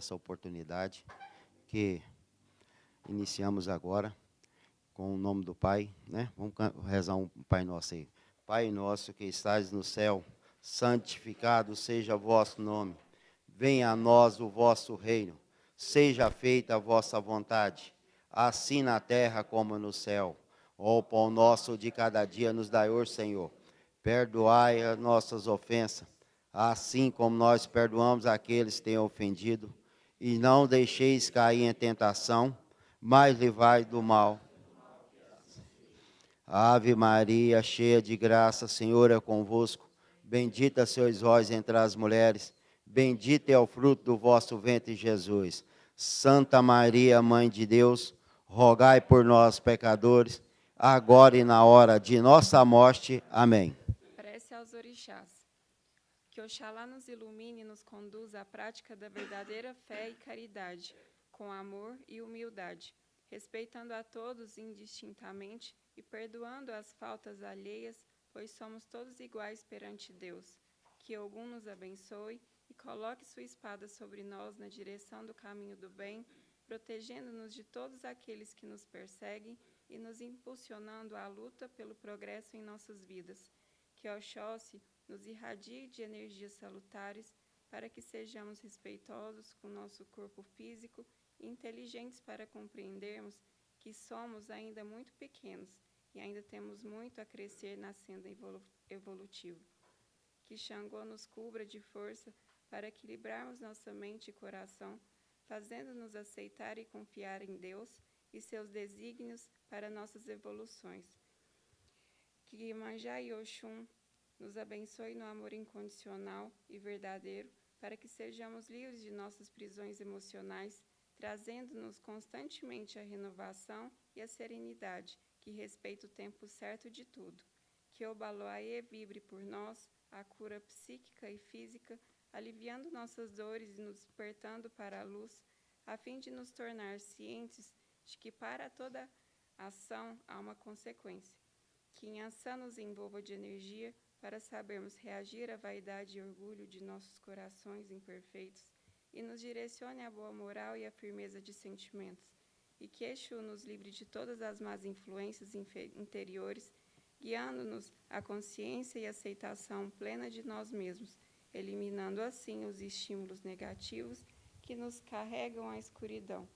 essa oportunidade que iniciamos agora com o nome do Pai, né? Vamos rezar um Pai Nosso aí. Pai nosso que estais no céu, santificado seja o vosso nome. Venha a nós o vosso reino. Seja feita a vossa vontade, assim na terra como no céu. O pão nosso de cada dia nos dai hoje, Senhor. Perdoai as nossas ofensas, assim como nós perdoamos aqueles que têm ofendido. E não deixeis cair em tentação, mas livrai do mal. Ave Maria, cheia de graça, Senhor é convosco. Bendita sois vós entre as mulheres. Bendito é o fruto do vosso ventre, Jesus. Santa Maria, Mãe de Deus, rogai por nós, pecadores, agora e na hora de nossa morte. Amém. Prece aos orixás. Que Oxalá nos ilumine e nos conduza à prática da verdadeira fé e caridade, com amor e humildade, respeitando a todos indistintamente e perdoando as faltas alheias, pois somos todos iguais perante Deus. Que Ogum nos abençoe e coloque sua espada sobre nós na direção do caminho do bem, protegendo-nos de todos aqueles que nos perseguem e nos impulsionando à luta pelo progresso em nossas vidas. Que Oxóssi nos irradie de energias salutares para que sejamos respeitosos com nosso corpo físico e inteligentes para compreendermos que somos ainda muito pequenos e ainda temos muito a crescer na senda evolutiva. Que Xangô nos cubra de força para equilibrarmos nossa mente e coração, fazendo-nos aceitar e confiar em Deus e seus desígnios para nossas evoluções. Que Iemanjá e Oxum nos abençoe no amor incondicional e verdadeiro, para que sejamos livres de nossas prisões emocionais, trazendo-nos constantemente a renovação e a serenidade, que respeita o tempo certo de tudo. Que Obaloaê vibre por nós a cura psíquica e física, aliviando nossas dores e nos despertando para a luz, a fim de nos tornar cientes de que para toda ação há uma consequência. Que Inhaçã nos envolva de energia para sabermos reagir à vaidade e orgulho de nossos corações imperfeitos e nos direcione à boa moral e à firmeza de sentimentos. E que Exu nos livre de todas as más influências interiores, guiando-nos à consciência e aceitação plena de nós mesmos, eliminando assim os estímulos negativos que nos carregam à escuridão.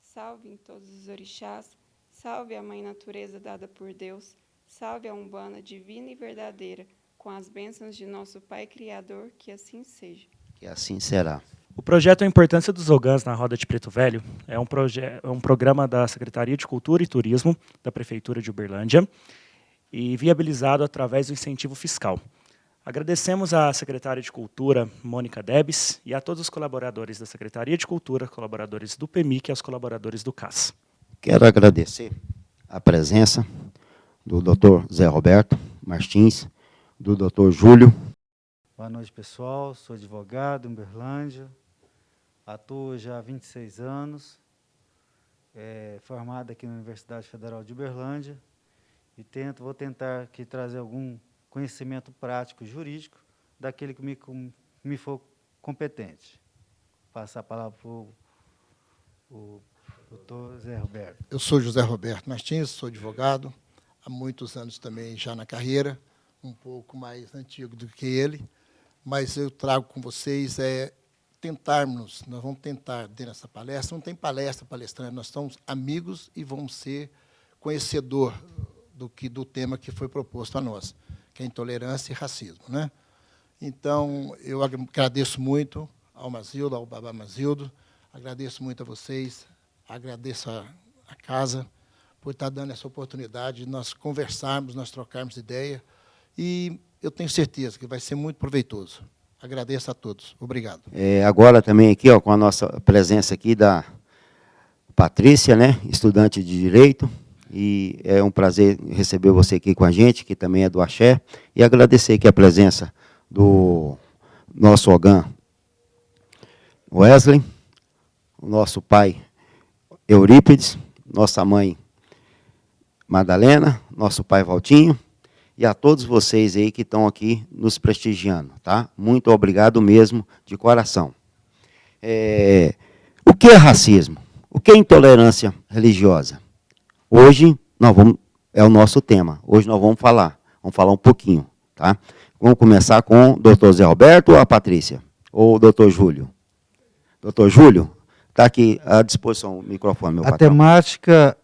Salve todos os orixás, salve a Mãe Natureza dada por Deus, salve a Umbanda divina e verdadeira, com as bênçãos de nosso Pai Criador, que assim seja. Que assim será. O projeto A Importância dos Ogãs na Roda de Preto Velho é um programa da Secretaria de Cultura e Turismo da Prefeitura de Uberlândia e viabilizado através do incentivo fiscal. Agradecemos à secretária de Cultura, Mônica Debs, e a todos os colaboradores da Secretaria de Cultura, colaboradores do PEMIC e aos colaboradores do CAS. Quero agradecer a presença do Dr. Zé Roberto Martins, do Dr. Júlio. Boa noite, pessoal. Sou advogado em Uberlândia. Atuo já há 26 anos, formado aqui na Universidade Federal de Uberlândia, e vou tentar aqui trazer algum conhecimento prático jurídico daquele que me for competente. Passar a palavra para o doutor Zé Roberto. Eu sou José Roberto Martins, sou advogado, há muitos anos também já na carreira, um pouco mais antigo do que ele, mas eu trago com vocês nós vamos tentar, dentro dessa palestra, não tem palestra palestrante, nós somos amigos e vamos ser conhecedor do tema que foi proposto a nós, que é intolerância e racismo, né? Então, eu agradeço muito ao Mazildo, ao Babá Mazildo, agradeço muito a vocês, agradeço a casa por estar dando essa oportunidade de nós conversarmos, nós trocarmos ideia, e eu tenho certeza que vai ser muito proveitoso. Agradeço a todos. Obrigado. Agora também aqui, ó, com a nossa presença aqui da Patrícia, né, estudante de Direito, e é um prazer receber você aqui com a gente, que também é do Axé, e agradecer aqui a presença do nosso Ogã Wesley, o nosso pai Eurípides, nossa mãe Madalena, nosso pai Valtinho, e a todos vocês aí que estão aqui nos prestigiando, tá? Muito obrigado mesmo, de coração. O que é racismo? O que é intolerância religiosa? Hoje é o nosso tema. Hoje nós vamos falar um pouquinho, tá? Vamos começar com o doutor Zé Roberto ou a Patrícia? Ou o doutor Júlio? Doutor Júlio, está aqui à disposição o microfone, meu patrão. A temática,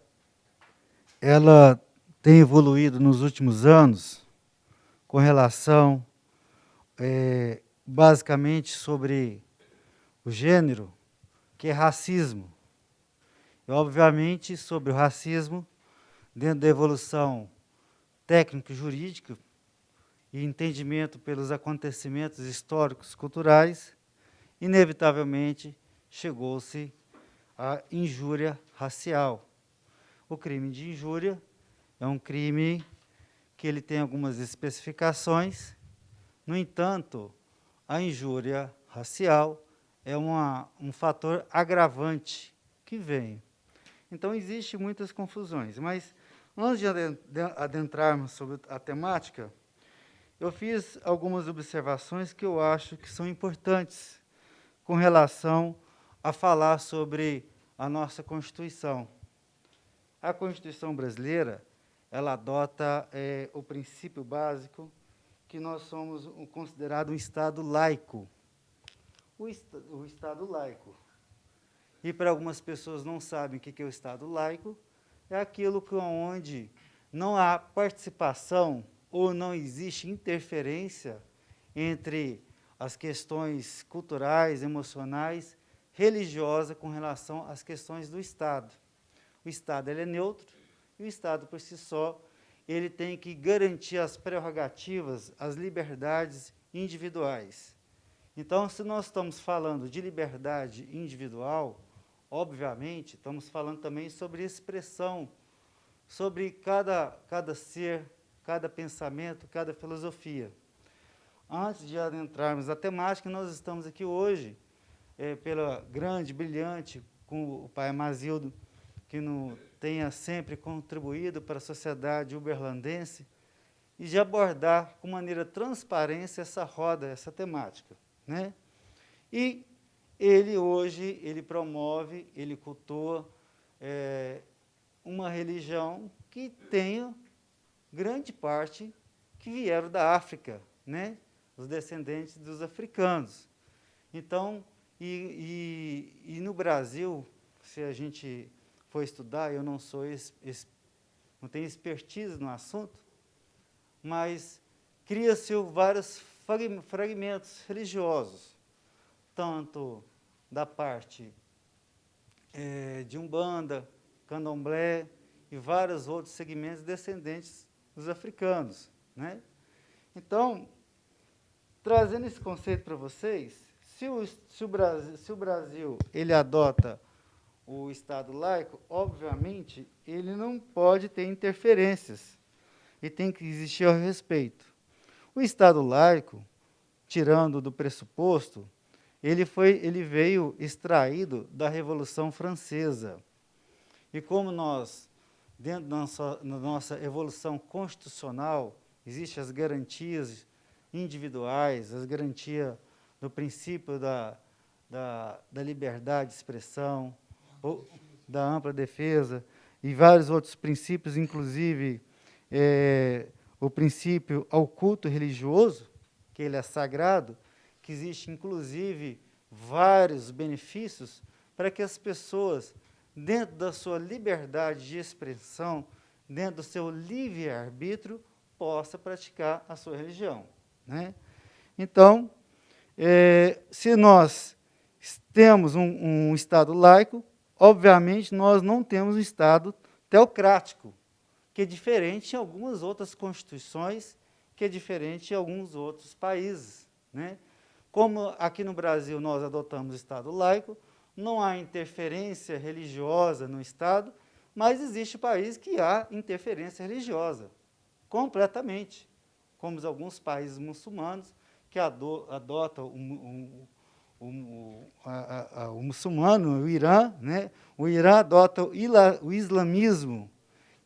ela tem evoluído nos últimos anos com relação, basicamente, sobre o gênero, que é racismo. E, obviamente, sobre o racismo, dentro da evolução técnico-jurídica e entendimento pelos acontecimentos históricos culturais, inevitavelmente chegou-se à injúria racial. O crime de injúria é um crime que ele tem algumas especificações. No entanto, a injúria racial é um fator agravante que vem. Então, existem muitas confusões. Mas, antes de adentrarmos sobre a temática, eu fiz algumas observações que eu acho que são importantes com relação a falar sobre a nossa Constituição. A Constituição brasileira, ela adota o princípio básico que nós somos considerado um Estado laico. O Estado laico. E para algumas pessoas não sabem o que é o Estado laico, é aquilo onde não há participação ou não existe interferência entre as questões culturais, emocionais, religiosas com relação às questões do Estado. O Estado ele é neutro e o Estado, por si só, ele tem que garantir as prerrogativas, as liberdades individuais. Então, se nós estamos falando de liberdade individual, obviamente, estamos falando também sobre expressão, sobre cada ser, cada pensamento, cada filosofia. Antes de adentrarmos na temática, nós estamos aqui hoje, pela grande, brilhante, com o pai Amazildo, que tenha sempre contribuído para a sociedade uberlandense, e de abordar com maneira transparente essa roda, essa temática, né? E ele hoje, ele promove, ele cultua uma religião que tenha grande parte que vieram da África, né? Os descendentes dos africanos. Então, e no Brasil, se a gente for estudar, eu não não tenho expertise no assunto, mas cria-se vários fragmentos religiosos, tanto da parte de Umbanda, Candomblé e vários outros segmentos descendentes dos africanos, né? Então, trazendo esse conceito para vocês, se o Brasil ele adota o Estado laico, obviamente, ele não pode ter interferências e tem que existir ao respeito. O Estado laico, tirando do pressuposto, ele veio extraído da Revolução Francesa. E como nós, dentro da nossa evolução constitucional, existem as garantias individuais, as garantias do princípio da liberdade de expressão, ou da ampla defesa, e vários outros princípios, inclusive o princípio ao culto religioso, que ele é sagrado, que existe, inclusive, vários benefícios para que as pessoas, dentro da sua liberdade de expressão, dentro do seu livre-arbítrio, possam praticar a sua religião, né? Então, se nós temos um Estado laico, obviamente, nós não temos um Estado teocrático, que é diferente em algumas outras constituições, que é diferente em alguns outros países, né? Como aqui no Brasil nós adotamos o Estado laico, não há interferência religiosa no Estado, mas existe país que há interferência religiosa, completamente, como alguns países muçulmanos que adotam o muçulmano, o Irã, né? O Irã adota o islamismo,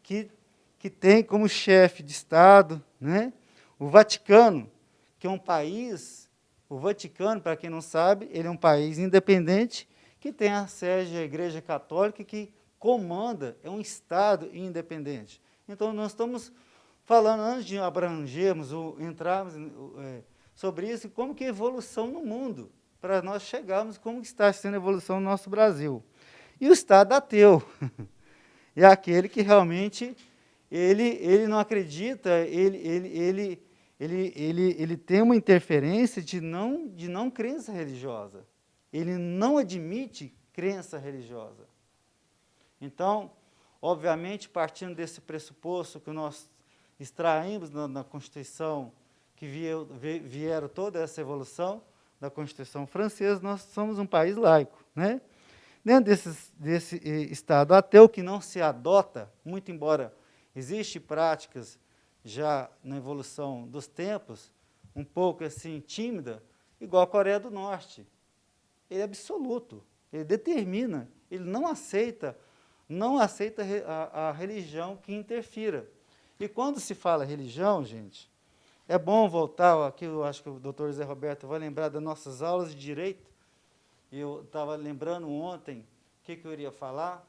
que tem como chefe de Estado, né, o Vaticano, que é um país O Vaticano, para quem não sabe, ele é um país independente que tem a sede da Igreja Católica que comanda, é um Estado independente. Então, nós estamos falando, antes de abrangermos, entrarmos sobre isso, como que é a evolução no mundo, para nós chegarmos como está sendo a evolução no nosso Brasil. E o Estado ateu é aquele que realmente ele não acredita, ele tem uma interferência de não crença religiosa. Ele não admite crença religiosa. Então, obviamente, partindo desse pressuposto que nós extraímos na Constituição, que vieram toda essa evolução da Constituição francesa, nós somos um país laico, né? Dentro desse Estado ateu que não se adota, muito embora existem práticas já na evolução dos tempos, um pouco assim tímida, igual a Coreia do Norte. Ele é absoluto, ele determina, ele não aceita a religião que interfira. E quando se fala religião, gente, é bom voltar, aqui eu acho que o doutor Zé Roberto vai lembrar das nossas aulas de direito, eu estava lembrando ontem o que eu iria falar,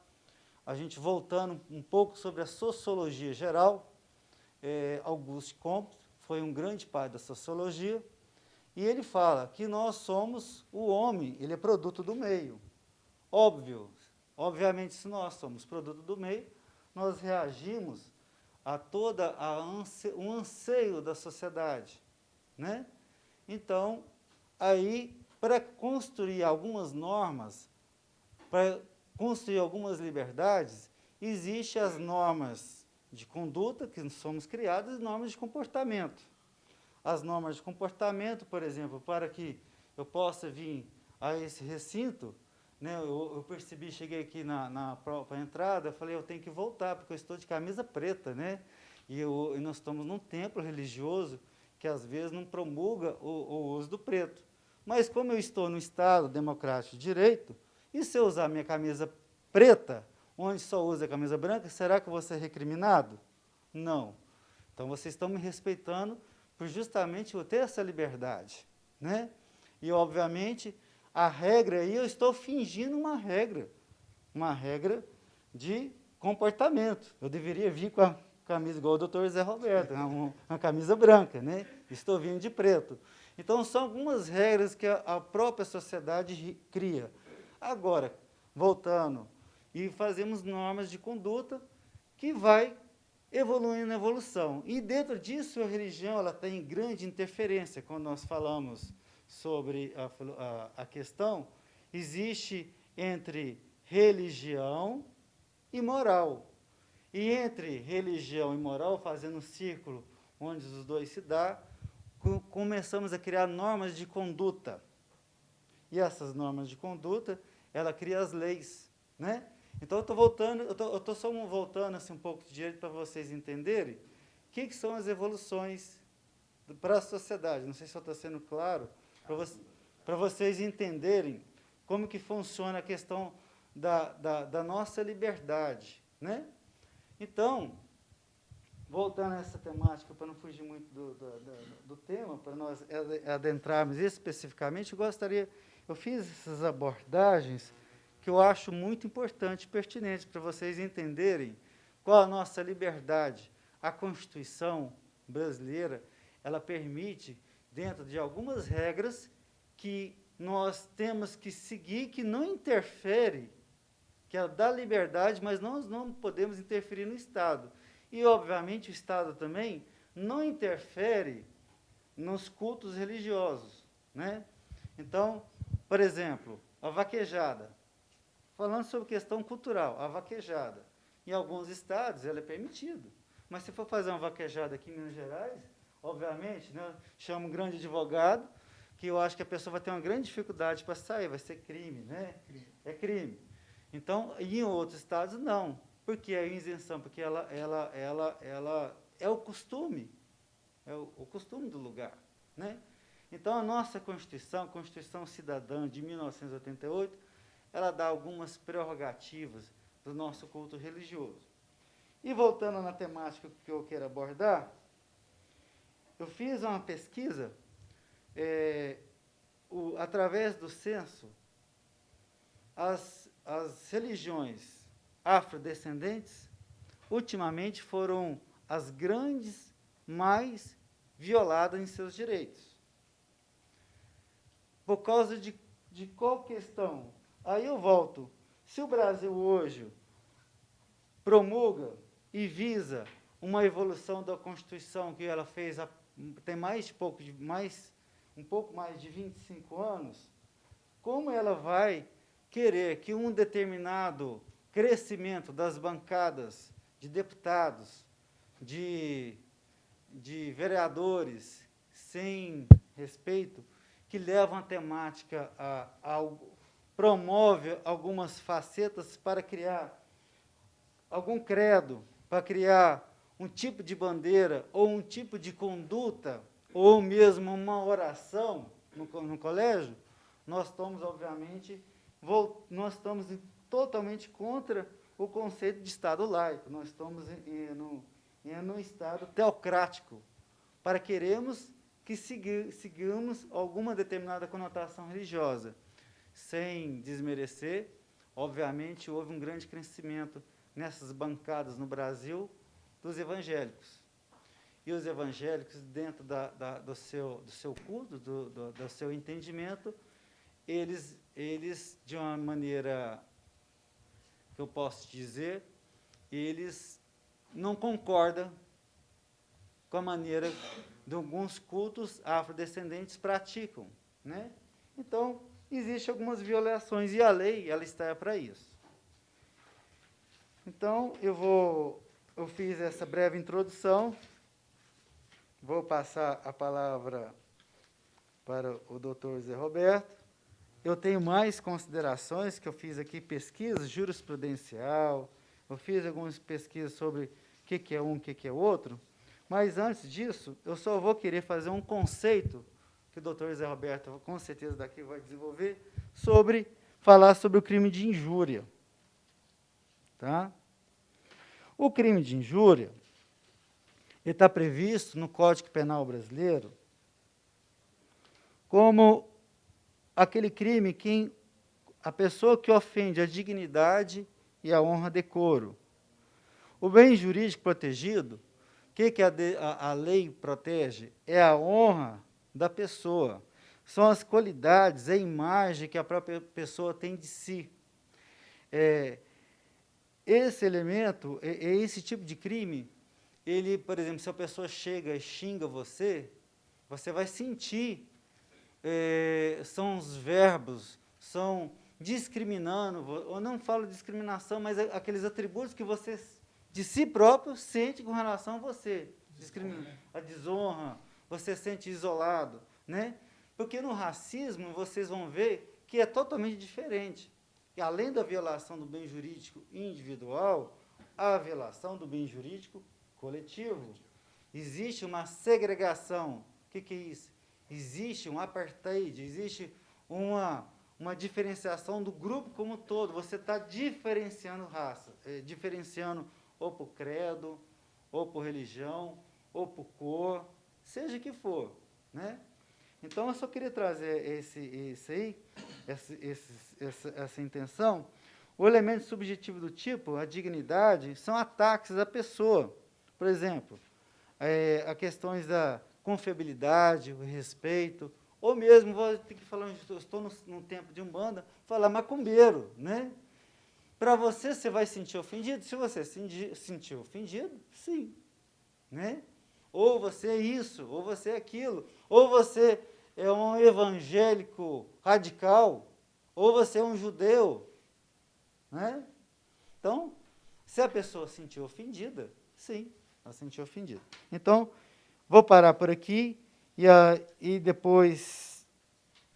a gente voltando um pouco sobre a sociologia geral, Auguste Comte foi um grande pai da sociologia, e ele fala que nós somos o homem, ele é produto do meio. Obviamente, se nós somos produto do meio, nós reagimos a um anseio da sociedade, né? Então, aí, para construir algumas normas, para construir algumas liberdades, existem as normas de conduta, que somos criadas, e normas de comportamento. As normas de comportamento, por exemplo, para que eu possa vir a esse recinto, né, eu percebi, cheguei aqui na própria entrada, eu falei, eu tenho que voltar, porque eu estou de camisa preta, né? E nós estamos num templo religioso que, às vezes, não promulga o uso do preto. Mas, como eu estou no Estado democrático de direito, e se eu usar minha camisa preta, onde só usa a camisa branca, será que eu vou ser recriminado? Não. Então, vocês estão me respeitando por justamente eu ter essa liberdade, né? E, obviamente, a regra aí, eu estou fingindo uma regra de comportamento. Eu deveria vir com a camisa igual o doutor Zé Roberto, uma camisa branca, né? Estou vindo de preto. Então, são algumas regras que a própria sociedade cria. Agora, voltando, e fazemos normas de conduta que vai evoluindo na evolução. E, dentro disso, a religião ela tem grande interferência. Quando nós falamos sobre a questão, existe entre religião e moral. E entre religião e moral, fazendo um círculo onde os dois se dão, começamos a criar normas de conduta. E essas normas de conduta, ela cria as leis, né? Então, eu estou só voltando assim, um pouco de direito para vocês entenderem o que são as evoluções para a sociedade. Não sei se eu estou sendo claro, para vocês entenderem como que funciona a questão da nossa liberdade, né? Então, voltando a essa temática, para não fugir muito do tema, para nós adentrarmos especificamente, eu fiz essas abordagens que eu acho muito importante e pertinente para vocês entenderem qual a nossa liberdade. A Constituição brasileira, ela permite, dentro de algumas regras, que nós temos que seguir, que não interfere, que ela dá liberdade, mas nós não podemos interferir no Estado. E, obviamente, o Estado também não interfere nos cultos religiosos, né? Então, por exemplo, a vaquejada. Falando sobre questão cultural, a vaquejada. Em alguns estados, ela é permitida. Mas, se for fazer uma vaquejada aqui em Minas Gerais, obviamente, né, chama um grande advogado, que eu acho que a pessoa vai ter uma grande dificuldade para sair, vai ser crime, né? É crime. Então, em outros estados, não. Porque é isenção, porque ela é o costume do lugar, né? Então, a nossa Constituição, a Constituição Cidadã de 1988, ela dá algumas prerrogativas do nosso culto religioso. E voltando na temática que eu quero abordar, eu fiz uma pesquisa através do censo, as religiões afrodescendentes, ultimamente, foram as grandes mais violadas em seus direitos. Por causa de qual questão? Aí eu volto. Se o Brasil hoje promulga e visa uma evolução da Constituição que ela fez tem um pouco mais de 25 anos, como ela vai querer que um determinado crescimento das bancadas de deputados, de vereadores, sem respeito, que levam a temática promove algumas facetas para criar algum credo, para criar um tipo de bandeira ou um tipo de conduta, ou mesmo uma oração no colégio, nós estamos, obviamente, nós estamos totalmente contra o conceito de Estado laico. Nós estamos em um Estado teocrático, para queremos que sigamos alguma determinada conotação religiosa, sem desmerecer. Obviamente, houve um grande crescimento nessas bancadas no Brasil dos evangélicos. E os evangélicos, dentro do seu culto, do seu entendimento, eles, de uma maneira que eu posso dizer, eles não concordam com a maneira de alguns cultos afrodescendentes praticam, né? Então, existem algumas violações, e a lei, ela está para isso. Então, eu fiz essa breve introdução, vou passar a palavra para o doutor Zé Roberto. Eu tenho mais considerações, que eu fiz aqui pesquisa jurisprudencial, eu fiz algumas pesquisas sobre o que é um, o que é outro, mas, antes disso, eu só vou querer fazer um conceito, que o doutor Zé Roberto, com certeza, daqui vai desenvolver, falar sobre o crime de injúria. Tá? O crime de injúria está previsto no Código Penal brasileiro como aquele crime que a pessoa que ofende a dignidade e a honra decoro. O bem jurídico protegido, o que a lei protege? É a honra da pessoa. São as qualidades, a imagem que a própria pessoa tem de si. Esse elemento, esse tipo de crime, ele, por exemplo, se a pessoa chega e xinga você, você vai sentir, são os verbos, são discriminando, ou não falo discriminação, mas aqueles atributos que você, de si próprio, sente com relação a você. A desonra, você se sente isolado, né? Porque no racismo, vocês vão ver que é totalmente diferente. E, além da violação do bem jurídico individual, há a violação do bem jurídico coletivo. Existe uma segregação. O que é isso? Existe um apartheid, existe uma diferenciação do grupo como um todo. Você está diferenciando raça, diferenciando ou por credo, ou por religião, ou por cor, seja que for, né? Então, eu só queria trazer essa intenção. O elemento subjetivo do tipo, a dignidade, são ataques à pessoa. Por exemplo, a questões da confiabilidade, o respeito, ou mesmo, vou ter que falar, estou num tempo de umbanda, falar macumbeiro, né? Para você, você vai sentir ofendido? Se você sentir ofendido, sim, né? Ou você é isso, ou você é aquilo, ou você é um evangélico radical, ou você é um judeu, né? Então, se a pessoa se sentiu ofendida, sim, ela se sentiu ofendida. Então, vou parar por aqui e depois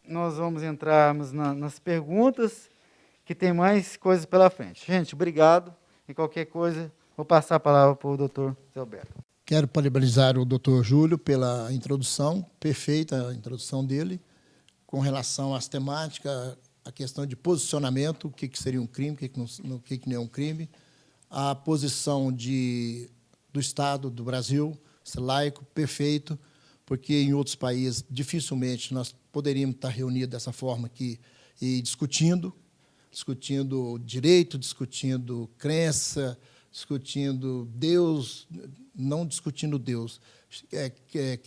nós vamos entrarmos nas perguntas, que tem mais coisas pela frente. Gente, obrigado, e qualquer coisa, vou passar a palavra para o doutor Zé Alberto. Quero parabenizar o doutor Júlio pela introdução, perfeita a introdução dele, com relação às temáticas, a questão de posicionamento, o que seria um crime, o que não é um crime, a posição do Estado do Brasil, ser laico, perfeito, porque em outros países dificilmente nós poderíamos estar reunidos dessa forma aqui e discutindo direito, discutindo crença, discutindo Deus, não discutindo Deus,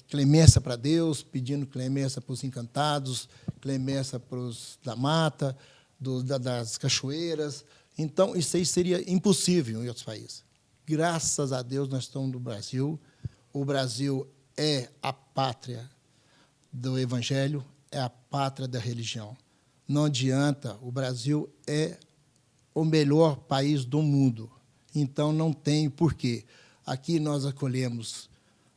clemência para Deus, pedindo clemência para os encantados, clemência para os da mata, das cachoeiras. Então, isso aí seria impossível em outros países. Graças a Deus, nós estamos no Brasil. O Brasil é a pátria do Evangelho, é a pátria da religião. Não adianta, o Brasil é o melhor país do mundo. Então, não tem porquê. Aqui nós acolhemos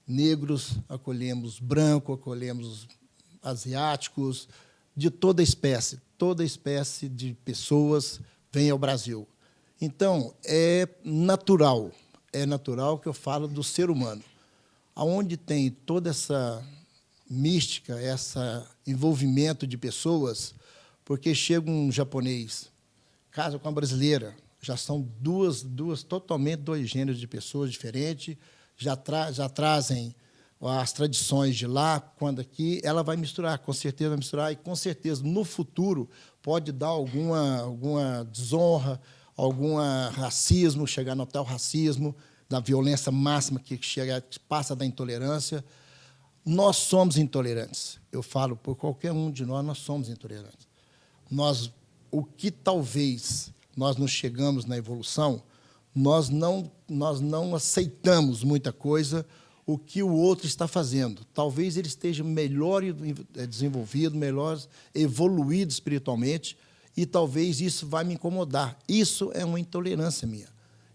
negros, acolhemos branco, acolhemos asiáticos, de toda espécie de pessoas vem ao Brasil. Então, é natural que eu falo do ser humano. Onde tem toda essa mística, esse envolvimento de pessoas, porque chega um japonês, casa com uma brasileira, já são totalmente dois gêneros de pessoas diferentes, já trazem as tradições de lá, quando aqui, ela vai misturar, com certeza vai misturar, e com certeza, no futuro, pode dar alguma desonra, algum racismo, chegar no tal racismo, da violência máxima que passa da intolerância. Nós somos intolerantes. Eu falo por qualquer um de nós somos intolerantes. O que talvez nós não chegamos na evolução, nós não aceitamos muita coisa o que o outro está fazendo. Talvez ele esteja melhor desenvolvido, melhor evoluído espiritualmente, e talvez isso vai me incomodar. Isso é uma intolerância minha.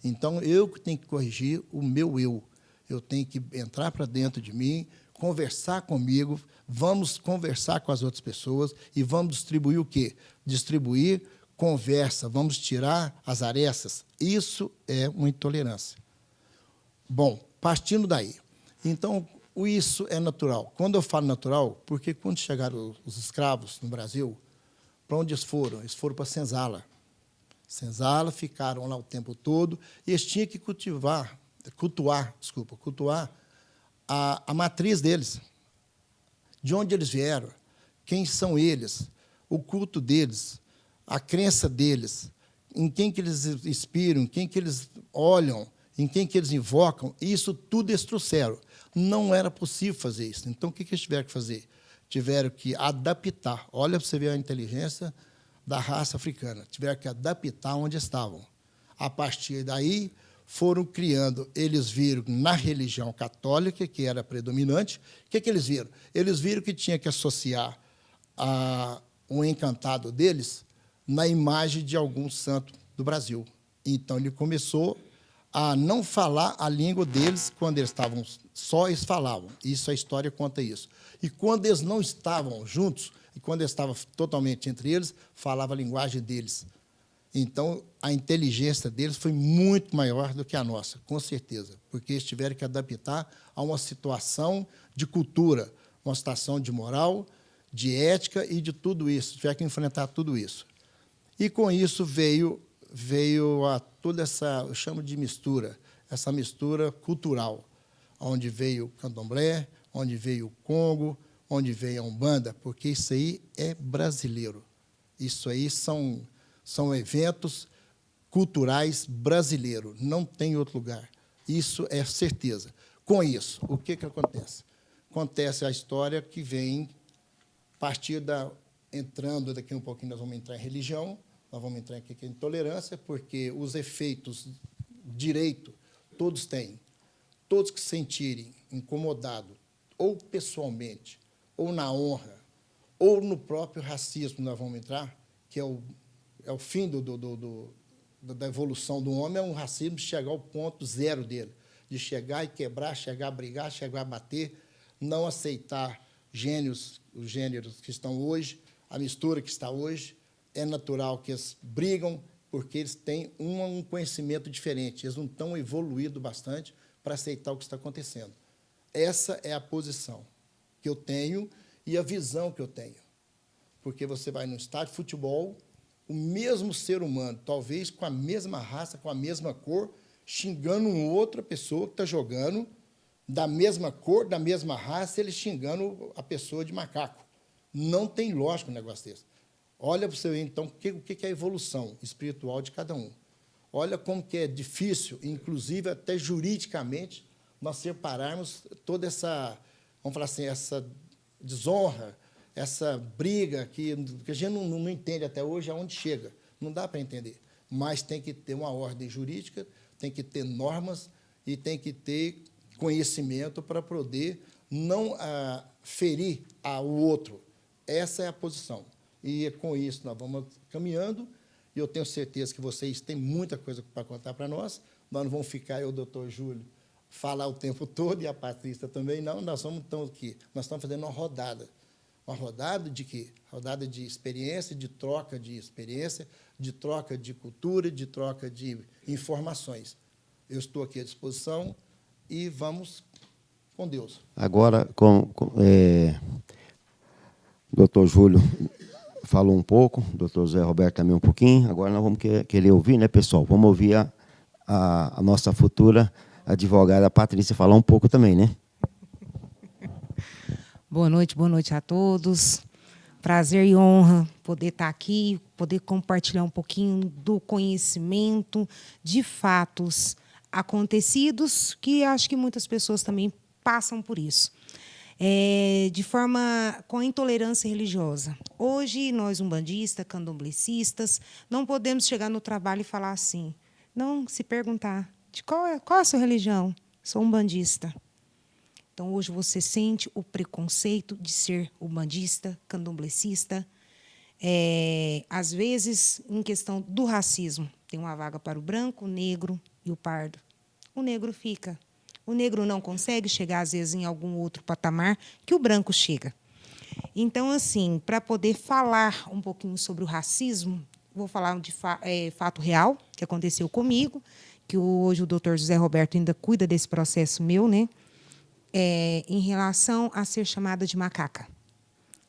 Então, eu que tenho que corrigir o meu eu. Eu tenho que entrar para dentro de mim, conversar comigo, vamos conversar com as outras pessoas e vamos distribuir o quê? Distribuir conversa, vamos tirar as arestas. Isso é uma intolerância. Bom, partindo daí. Então, isso é natural. Quando eu falo natural, porque quando chegaram os escravos no Brasil, para onde eles foram? Eles foram para Senzala. Senzala, ficaram lá o tempo todo, e eles tinham que cultuar a matriz deles. De onde eles vieram, quem são eles, o culto deles, a crença deles, em quem que eles inspiram, em quem que eles olham, em quem que eles invocam, isso tudo eles trouxeram. Não era possível fazer isso. Então, o que eles tiveram que fazer? Tiveram que adaptar. Olha para você ver a inteligência da raça africana. Tiveram que adaptar onde estavam. A partir daí, foram criando. Eles viram na religião católica, que era predominante, o que eles viram? Eles viram que tinha que associar o encantado deles na imagem de algum santo do Brasil. Então, ele começou a não falar a língua deles quando eles estavam só, eles falavam. Isso, a história conta isso. E quando eles não estavam juntos, e quando eles estavam totalmente entre eles, falava a linguagem deles. Então, a inteligência deles foi muito maior do que a nossa, com certeza, porque eles tiveram que adaptar a uma situação de cultura, uma situação de moral, de ética e de tudo isso, tiveram que enfrentar tudo isso. E, com isso, veio a toda essa, eu chamo de mistura, essa mistura cultural, onde veio o candomblé, onde veio o Congo, onde veio a Umbanda, porque isso aí é brasileiro. Isso aí são eventos culturais brasileiros, não tem outro lugar. Isso é certeza. Com isso, o que acontece? Acontece a história que vem entrando daqui um pouquinho, nós vamos entrar em religião, nós vamos entrar aqui em intolerância, porque os efeitos direito todos têm. Todos que se sentirem incomodados, ou pessoalmente, ou na honra, ou no próprio racismo, nós vamos entrar, que é o fim da evolução do homem, é um racismo de chegar ao ponto zero dele, de chegar e quebrar, chegar a brigar, chegar a bater, não aceitar os gêneros que estão hoje, a mistura que está hoje. É natural que eles brigam, porque eles têm um conhecimento diferente, eles não estão evoluídos bastante para aceitar o que está acontecendo. Essa é a posição que eu tenho e a visão que eu tenho. Porque você vai num estádio de futebol, o mesmo ser humano, talvez com a mesma raça, com a mesma cor, xingando uma outra pessoa que está jogando, da mesma cor, da mesma raça, ele xingando a pessoa de macaco. Não tem lógica um negócio desse. Olha para você ver, então, o que é a evolução espiritual de cada um. Olha como que é difícil, inclusive até juridicamente, nós separarmos toda essa, vamos falar assim, essa desonra, essa briga que a gente não entende até hoje aonde chega. Não dá para entender. Mas tem que ter uma ordem jurídica, tem que ter normas e tem que ter conhecimento para poder não ferir ao outro. Essa é a posição. E com isso nós vamos caminhando, e eu tenho certeza que vocês têm muita coisa para contar para nós. Nós não vamos ficar, eu, doutor Júlio, falar o tempo todo, e a Patrícia também não. Nós estamos aqui. Nós estamos fazendo uma rodada. Uma rodada de quê? Rodada de experiência, de troca de experiência, de troca de cultura, de troca de informações. Eu estou aqui à disposição e vamos com Deus. Agora, o doutor Júlio falou um pouco, o doutor Zé Roberto também um pouquinho. Agora nós vamos querer ouvir, né, pessoal? Vamos ouvir a nossa futura advogada Patrícia falar um pouco também, né? Boa noite a todos. Prazer e honra poder estar aqui, poder compartilhar um pouquinho do conhecimento de fatos acontecidos, que acho que muitas pessoas também passam por isso. De forma com a intolerância religiosa. Hoje, nós, umbandistas, candomblecistas, não podemos chegar no trabalho e falar assim, não se perguntar, de qual é a sua religião? Sou umbandista. Então, hoje você sente o preconceito de ser umbandista, candomblecista. Às vezes, em questão do racismo, tem uma vaga para o branco, o negro e o pardo. O negro fica. O negro não consegue chegar, às vezes, em algum outro patamar que o branco chega. Então, assim, para poder falar um pouquinho sobre o racismo, vou falar de fato real, que aconteceu comigo, que hoje o doutor José Roberto ainda cuida desse processo meu, né? Em relação a ser chamada de macaca,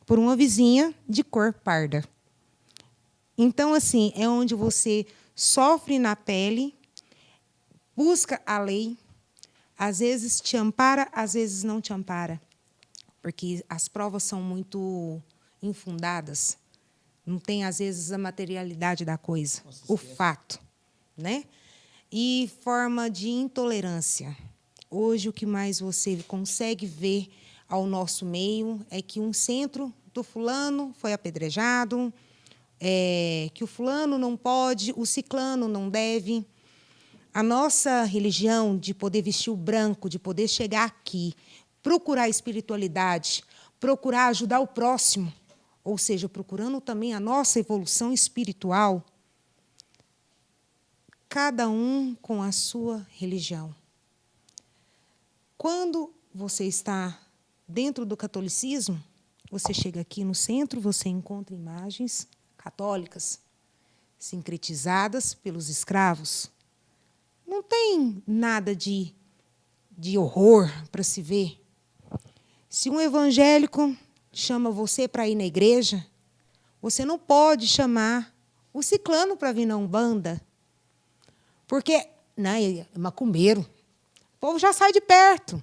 por uma vizinha de cor parda. Então, assim, é onde você sofre na pele, busca a lei, às vezes te ampara, às vezes não te ampara, porque as provas são muito infundadas, não tem, às vezes, a materialidade da coisa, o fato, né? E forma de intolerância. Hoje, o que mais você consegue ver ao nosso meio é que um centro do fulano foi apedrejado, que o fulano não pode, o ciclano não deve. A nossa religião de poder vestir o branco, de poder chegar aqui, procurar espiritualidade, procurar ajudar o próximo, ou seja, procurando também a nossa evolução espiritual, cada um com a sua religião. Quando você está dentro do catolicismo, você chega aqui no centro, você encontra imagens católicas, sincretizadas pelos escravos. Não tem nada de horror para se ver. Se um evangélico chama você para ir na igreja, você não pode chamar o ciclano para vir na Umbanda, porque é macumbeiro. O povo já sai de perto.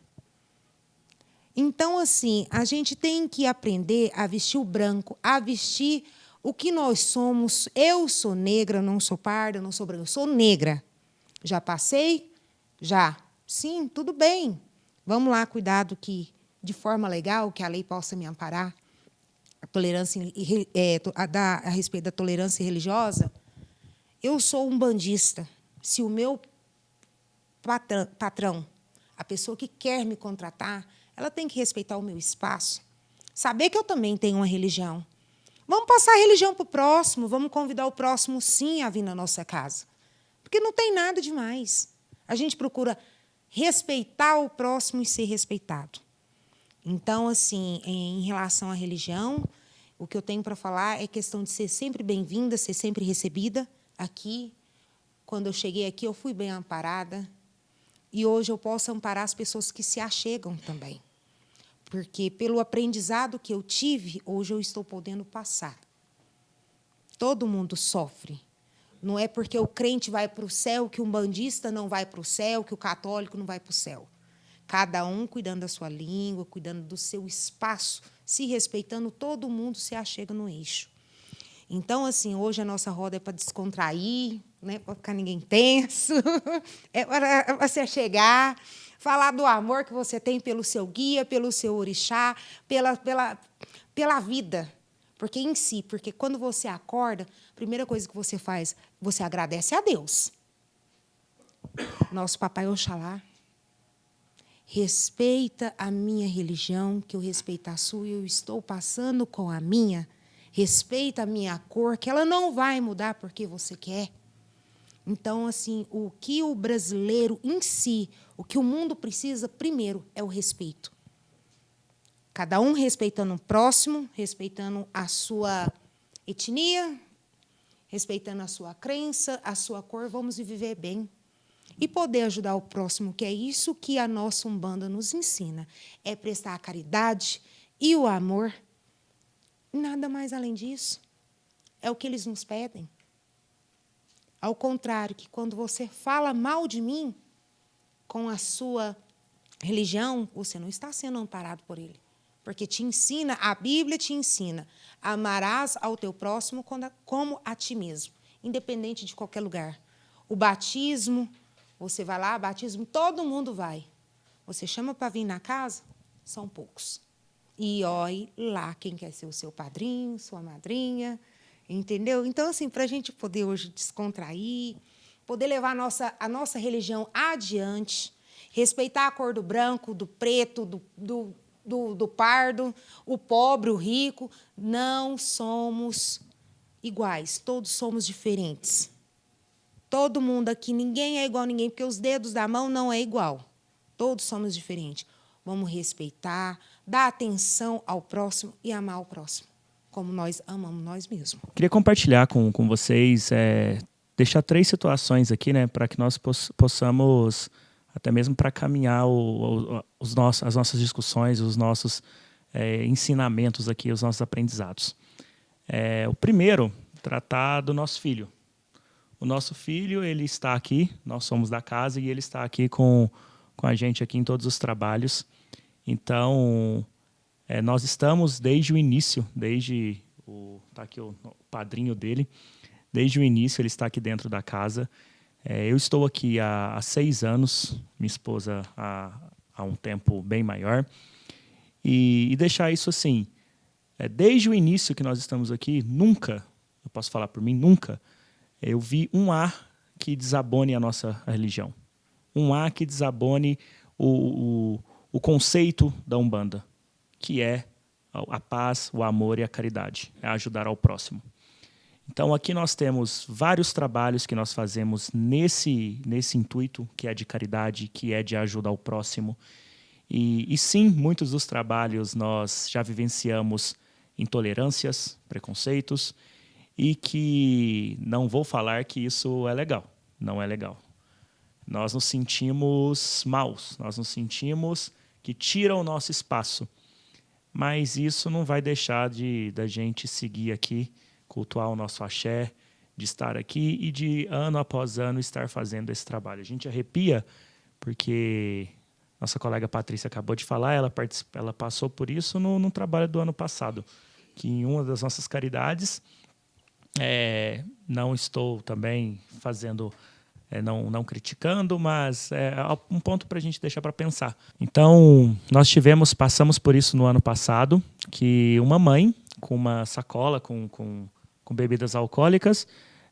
Então, assim, a gente tem que aprender a vestir o branco, a vestir o que nós somos. Eu sou negra, não sou parda, não sou branca, eu sou negra. Já passei? Já. Sim, tudo bem. Vamos lá, cuidado que, de forma legal, que a lei possa me amparar. A tolerância, a respeito da tolerância religiosa. Eu sou umbandista. Se o meu patrão, a pessoa que quer me contratar, ela tem que respeitar o meu espaço. Saber que eu também tenho uma religião. Vamos passar a religião para o próximo, vamos convidar o próximo, sim, a vir na nossa casa. Porque não tem nada demais. A gente procura respeitar o próximo e ser respeitado. Então, assim, em relação à religião, o que eu tenho para falar é questão de ser sempre bem-vinda, ser sempre recebida aqui. Quando eu cheguei aqui, eu fui bem amparada. E hoje eu posso amparar as pessoas que se achegam também. Porque, pelo aprendizado que eu tive, hoje eu estou podendo passar. Todo mundo sofre. Não é porque o crente vai para o céu que o umbandista não vai para o céu, que o católico não vai para o céu. Cada um cuidando da sua língua, cuidando do seu espaço, se respeitando, todo mundo se achega no eixo. Então, assim, hoje a nossa roda é para descontrair, né, para ficar ninguém tenso, é para você chegar, falar do amor que você tem pelo seu guia, pelo seu orixá, pela vida. Porque em si, porque quando você acorda, a primeira coisa que você faz, você agradece a Deus. Nosso papai Oxalá, respeita a minha religião, que eu respeito a sua, e eu estou passando com a minha. Respeita a minha cor, que ela não vai mudar porque você quer. Então, assim, o que o brasileiro em si, o que o mundo precisa, primeiro, é o respeito. Cada um respeitando o próximo, respeitando a sua etnia, respeitando a sua crença, a sua cor, vamos viver bem. E poder ajudar o próximo, que é isso que a nossa Umbanda nos ensina, é prestar a caridade e o amor. Nada mais além disso. É o que eles nos pedem. Ao contrário, que quando você fala mal de mim, com a sua religião, você não está sendo amparado por ele. Porque te ensina, a Bíblia te ensina, amarás ao teu próximo como a ti mesmo, independente de qualquer lugar. O batismo, você vai lá, batismo, todo mundo vai. Você chama para vir na casa, são poucos. E olhe lá quem quer ser o seu padrinho, sua madrinha, entendeu? Então, assim, para a gente poder hoje descontrair, poder levar a nossa religião adiante, respeitar a cor do branco, do preto, do pardo, o pobre, o rico, não somos iguais, todos somos diferentes. Todo mundo aqui, ninguém é igual a ninguém, porque os dedos da mão não é igual. Todos somos diferentes. Vamos respeitar, dar atenção ao próximo e amar o próximo, como nós amamos nós mesmos. Queria compartilhar com vocês, deixar 3 situações aqui, né, para que nós possamos, até mesmo para caminhar as nossas discussões, os nossos ensinamentos aqui, os nossos aprendizados. O primeiro, tratar do nosso filho. O nosso filho, ele está aqui, nós somos da casa, e ele está aqui com a gente aqui em todos os trabalhos. Então, nós estamos desde o início, está aqui o padrinho dele, desde o início ele está aqui dentro da casa. Eu estou aqui há 6 anos, minha esposa há um tempo bem maior. E deixar isso assim, desde o início que nós estamos aqui, nunca, eu posso falar por mim, nunca, eu vi um A que desabone a nossa religião. Um A que desabone o conceito da Umbanda, que é a paz, o amor e a caridade, é ajudar ao próximo. Então, aqui nós temos vários trabalhos que nós fazemos nesse intuito, que é de caridade, que é de ajuda ao próximo. E sim, muitos dos trabalhos nós já vivenciamos intolerâncias, preconceitos, e que não vou falar que isso é legal, não é legal. Nós nos sentimos maus, nós nos sentimos que tiram o nosso espaço. Mas isso não vai deixar da gente seguir aqui, cultuar o nosso axé, de estar aqui e de ano após ano estar fazendo esse trabalho. A gente arrepia porque nossa colega Patrícia acabou de falar, ela passou por isso no trabalho do ano passado, que em uma das nossas caridades, não estou também fazendo, não criticando, mas é um ponto para a gente deixar para pensar. Então, nós passamos por isso no ano passado, que uma mãe com uma sacola com bebidas alcoólicas,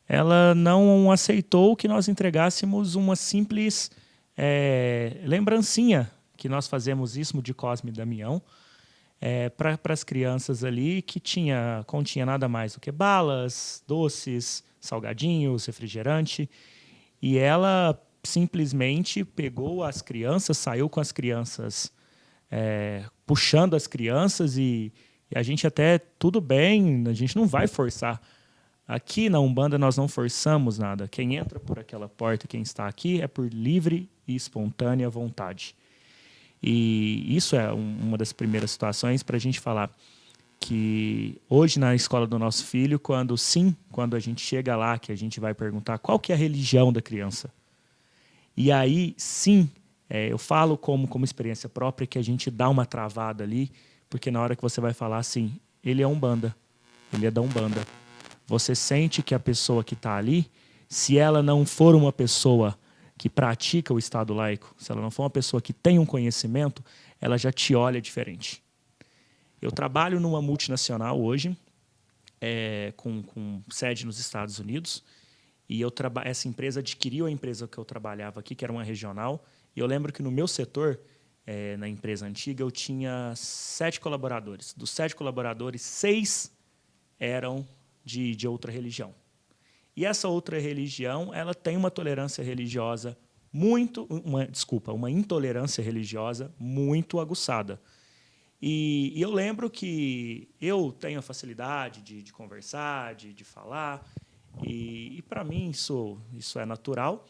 ela não aceitou que nós entregássemos uma simples lembrancinha, que nós fazemos isso de Cosme e Damião, para as crianças ali, que continha nada mais do que balas, doces, salgadinhos, refrigerante. E ela simplesmente pegou as crianças, saiu com as crianças, puxando as crianças, e a gente até, tudo bem, a gente não vai forçar. Aqui na Umbanda nós não forçamos nada. Quem entra por aquela porta, quem está aqui, é por livre e espontânea vontade. E isso é uma das primeiras situações para a gente falar que hoje na escola do nosso filho, quando a gente chega lá, que a gente vai perguntar qual que é a religião da criança. E aí, sim, Eu falo como experiência própria que a gente dá uma travada ali, porque na hora que você vai falar assim, ele é Umbanda, ele é da Umbanda. Você sente que a pessoa que está ali, se ela não for uma pessoa que pratica o Estado laico, se ela não for uma pessoa que tem um conhecimento, ela já te olha diferente. Eu trabalho numa multinacional hoje, com sede nos Estados Unidos, e essa empresa adquiriu a empresa que eu trabalhava aqui, que era uma regional, e eu lembro que no meu setor, na empresa antiga, eu tinha 7 colaboradores. Dos 7 colaboradores, 6 eram de outra religião. E essa outra religião, ela tem uma tolerância religiosa uma intolerância religiosa muito aguçada. E eu lembro que eu tenho a facilidade de conversar, de falar, e para mim isso é natural.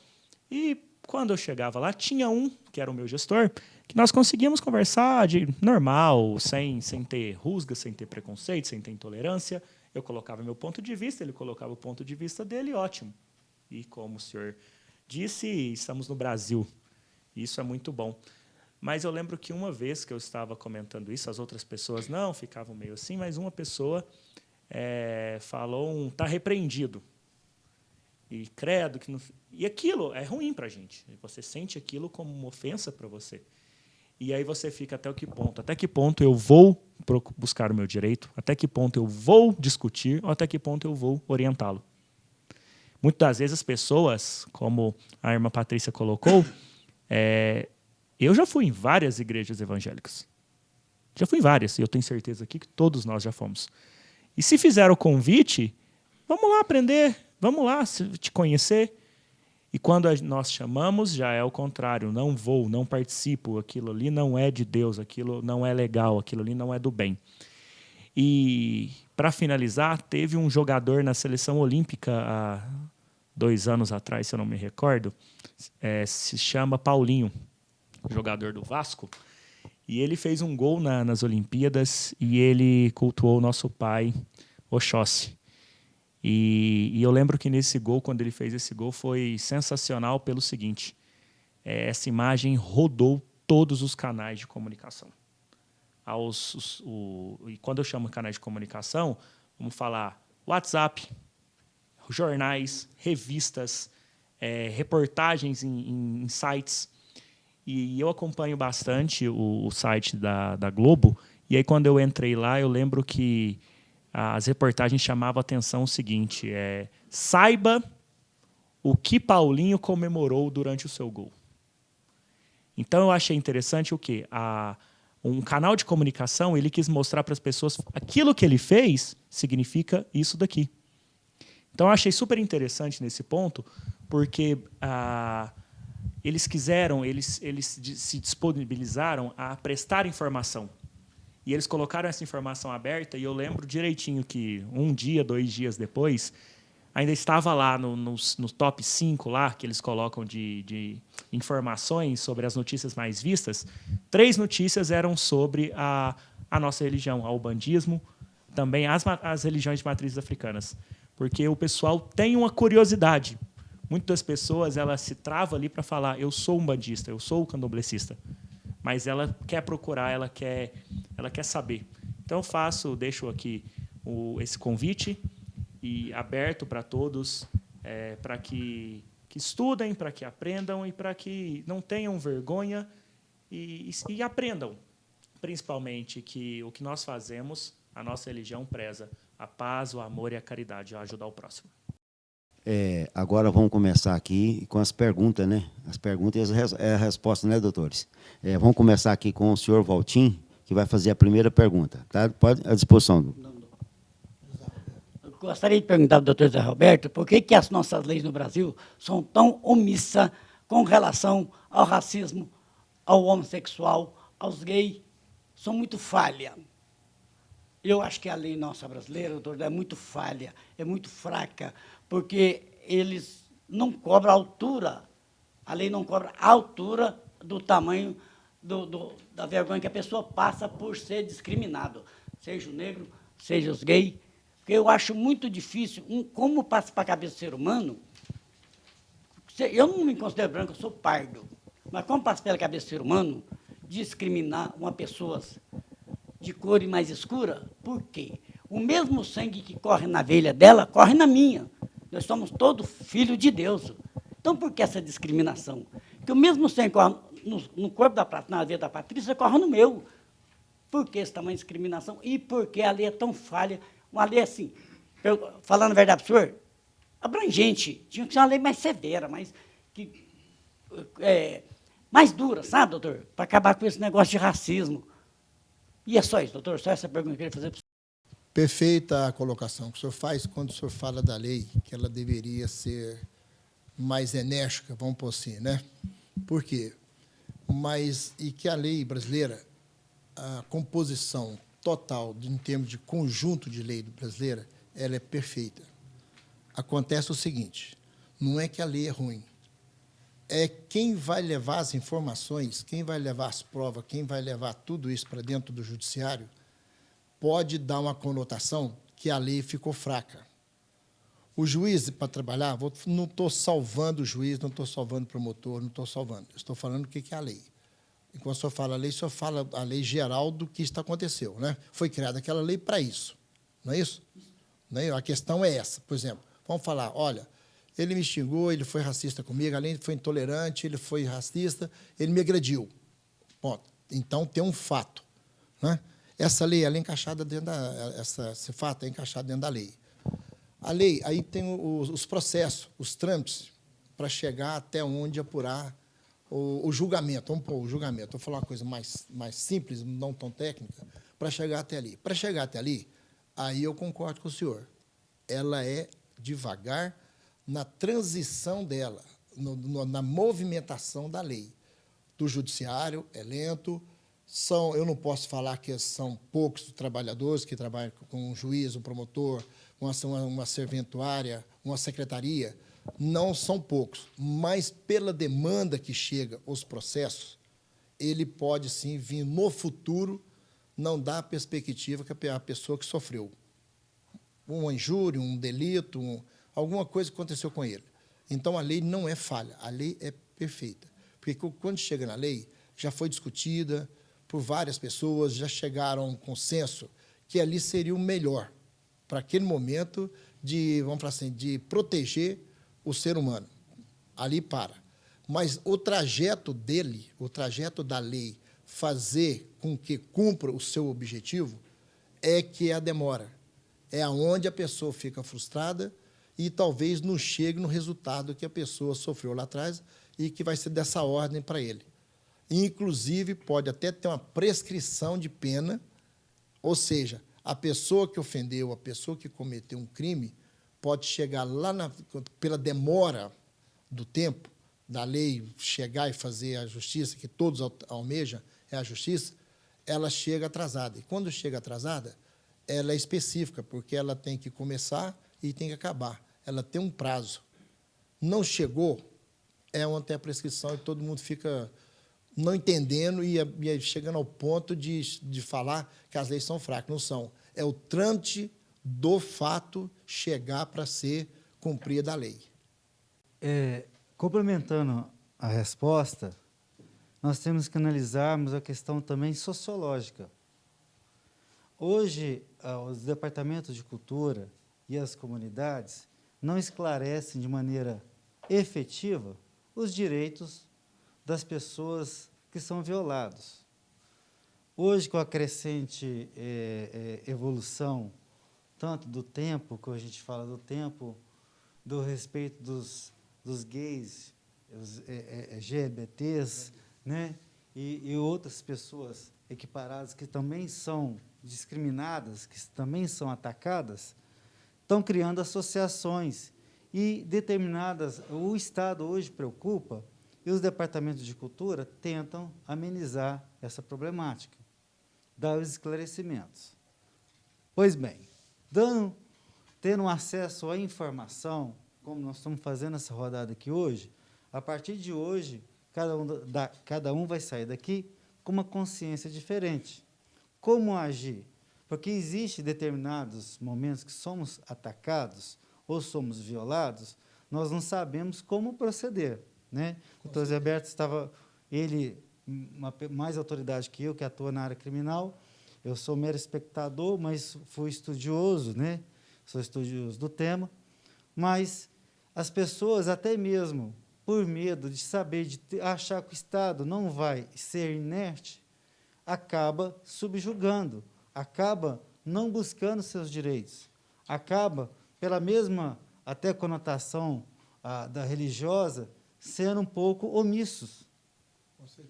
E quando eu chegava lá, tinha um, que era o meu gestor, que nós conseguíamos conversar de normal, sem ter rusga, sem ter preconceito, sem ter intolerância. Eu colocava meu ponto de vista, ele colocava o ponto de vista dele, ótimo. E como o senhor disse, estamos no Brasil. Isso é muito bom. Mas eu lembro que uma vez que eu estava comentando isso, as outras pessoas não ficavam meio assim, mas uma pessoa falou está repreendido. E credo que não... E aquilo é ruim para a gente. Você sente aquilo como uma ofensa para você. E aí você fica até que ponto? Até que ponto eu vou buscar o meu direito? Até que ponto eu vou discutir? Ou até que ponto eu vou orientá-lo? Muitas das vezes as pessoas, como a irmã Patrícia colocou, eu já fui em várias igrejas evangélicas. Já fui em várias, e eu tenho certeza aqui que todos nós já fomos. E se fizeram o convite, vamos lá aprender, vamos lá te conhecer. E quando nós chamamos, já é o contrário. Não vou, não participo. Aquilo ali não é de Deus, aquilo não é legal, aquilo ali não é do bem. E, para finalizar, teve um jogador na seleção olímpica há 2 anos atrás, se eu não me recordo, se chama Paulinho, jogador do Vasco. E ele fez um gol nas Olimpíadas e ele cultuou o nosso pai, Oxóssi. E eu lembro que nesse gol, quando ele fez esse gol, foi sensacional pelo seguinte: essa imagem rodou todos os canais de comunicação. E quando eu chamo canais de comunicação, vamos falar WhatsApp, jornais, revistas, reportagens em sites. E eu acompanho bastante o site da Globo, e aí quando eu entrei lá, eu lembro que as reportagens chamavam a atenção o seguinte: saiba o que Paulinho comemorou durante o seu gol. Então eu achei interessante o quê? Um canal de comunicação, ele quis mostrar para as pessoas aquilo que ele fez significa isso daqui. Então eu achei super interessante nesse ponto, porque eles se disponibilizaram a prestar informação. E eles colocaram essa informação aberta, e eu lembro direitinho que 1 dia, 2 dias depois, ainda estava lá no top 5 lá, que eles colocam de informações sobre as notícias mais vistas. 3 notícias eram sobre a nossa religião, o umbandismo, também as religiões de matrizes africanas. Porque o pessoal tem uma curiosidade. Muitas pessoas elas se travam ali para falar: eu sou umbandista, eu sou candomblessista. Mas ela quer procurar, ela quer saber. Então deixo aqui esse convite e aberto para todos, para que estudem, para que aprendam e para que não tenham vergonha e aprendam, principalmente, que o que nós fazemos, a nossa religião preza a paz, o amor e a caridade, a ajudar o próximo. Agora vamos começar aqui com as perguntas, né? As perguntas e a resposta, né, doutores? Vamos começar aqui com o senhor Valtim, que vai fazer a primeira pergunta. Tá? Pode, à disposição. Eu gostaria de perguntar ao doutor Zé Roberto por que as nossas leis no Brasil são tão omissas com relação ao racismo, ao homossexual, aos gays. São muito falha. Eu acho que a lei nossa brasileira, doutor, é muito falha, é muito fraca, porque eles não cobram a altura, a lei não cobra a altura do tamanho da vergonha que a pessoa passa por ser discriminado, seja o negro, seja os gays, porque eu acho muito difícil, como passa para a cabeça do ser humano. Eu não me considero branco, eu sou pardo, Mas como passa pela cabeça do ser humano discriminar uma pessoa de cor mais escura? Por quê? O mesmo sangue que corre na veia dela, corre na minha. Nós somos todos filhos de Deus. Então, por que essa discriminação? Porque o mesmo sangue que corre no corpo na veia da Patrícia, corre no meu. Por que essa tamanha discriminação? E por que a lei é tão falha? Uma lei assim, falando a verdade para o senhor, abrangente. Tinha que ser uma lei mais severa, mais dura, sabe, doutor? Para acabar com esse negócio de racismo. E é só isso, doutor. Só essa pergunta que eu queria fazer para o senhor. Perfeita a colocação que o senhor faz quando o senhor fala da lei, que ela deveria ser mais enérgica, vamos pôr assim, né? Por quê? E que a lei brasileira, a composição total, em termos de conjunto de lei brasileira, ela é perfeita. Acontece o seguinte, não é que a lei é ruim, é quem vai levar as informações, quem vai levar as provas, quem vai levar tudo isso para dentro do judiciário, pode dar uma conotação que a lei ficou fraca. O juiz, para trabalhar, não estou salvando o juiz, não estou salvando o promotor, não estou salvando. Estou falando o que é a lei. E quando o senhor fala a lei, o senhor fala a lei geral do que está aconteceu, né? Foi criada aquela lei para isso, não é isso? Não é? A questão é essa. Por exemplo, vamos falar, olha, ele me xingou, ele foi racista comigo, além de foi intolerante, ele foi racista, ele me agrediu. Ponto. Então, tem um fato, né? Essa lei ela é encaixada dentro esse fato é encaixado dentro da lei. A lei, aí tem os processos, os trâmites, para chegar até onde apurar o julgamento. Vamos pôr o julgamento. Vou falar uma coisa mais simples, não tão técnica, para chegar até ali. Para chegar até ali, aí eu concordo com o senhor. Ela é devagar na transição dela, na movimentação da lei. Do judiciário, é lento. Eu não posso falar que são poucos trabalhadores que trabalham com um juiz, um promotor, uma serventuária, uma secretaria. Não são poucos, mas pela demanda que chega aos processos, ele pode, sim, vir no futuro, não dar a perspectiva que a pessoa que sofreu uma injúria, um delito, alguma coisa que aconteceu com ele. Então, a lei não é falha, a lei é perfeita. Porque quando chega na lei, já foi discutida por várias pessoas, já chegaram a um consenso que ali seria o melhor para aquele momento vamos falar assim, de proteger o ser humano. Ali para. Mas o trajeto dele, o trajeto da lei, fazer com que cumpra o seu objetivo, é que é a demora. É aonde a pessoa fica frustrada e talvez não chegue no resultado que a pessoa sofreu lá atrás e que vai ser dessa ordem para ele. Inclusive, pode até ter uma prescrição de pena, ou seja, a pessoa que ofendeu, a pessoa que cometeu um crime, pode chegar lá, pela demora do tempo, da lei chegar e fazer a justiça, que todos almejam, é a justiça, ela chega atrasada. E, quando chega atrasada, ela é específica, porque ela tem que começar e tem que acabar. Ela tem um prazo. Não chegou, é ontem a prescrição e todo mundo fica não entendendo e chegando ao ponto de falar que as leis são fracas. Não são. É o trâmite do fato chegar para ser cumprida a lei. Complementando a resposta, nós temos que analisarmos a questão também sociológica. Hoje, os departamentos de cultura e as comunidades não esclarecem de maneira efetiva os direitos das pessoas que são violados. Hoje, com a crescente evolução, tanto do tempo, que a gente fala do tempo, do respeito dos gays, os LGBTs, né? e outras pessoas equiparadas que também são discriminadas, que também são atacadas, estão criando associações e determinadas. O Estado hoje preocupa e os departamentos de cultura tentam amenizar essa problemática, dar os esclarecimentos. Pois bem, tendo acesso à informação, como nós estamos fazendo essa rodada aqui hoje, a partir de hoje, cada um vai sair daqui com uma consciência diferente. Como agir? Porque existem determinados momentos que somos atacados ou somos violados, nós não sabemos como proceder, né? O doutor Zé Berto estava ele, mais autoridade que eu, que atua na área criminal, eu sou mero espectador, mas fui estudioso, né? Sou estudioso do tema, mas as pessoas, até mesmo por medo de saber, achar que o Estado não vai ser inerte, acaba subjugando, acaba não buscando seus direitos, acaba, pela mesma até conotação da religiosa, sendo um pouco omissos.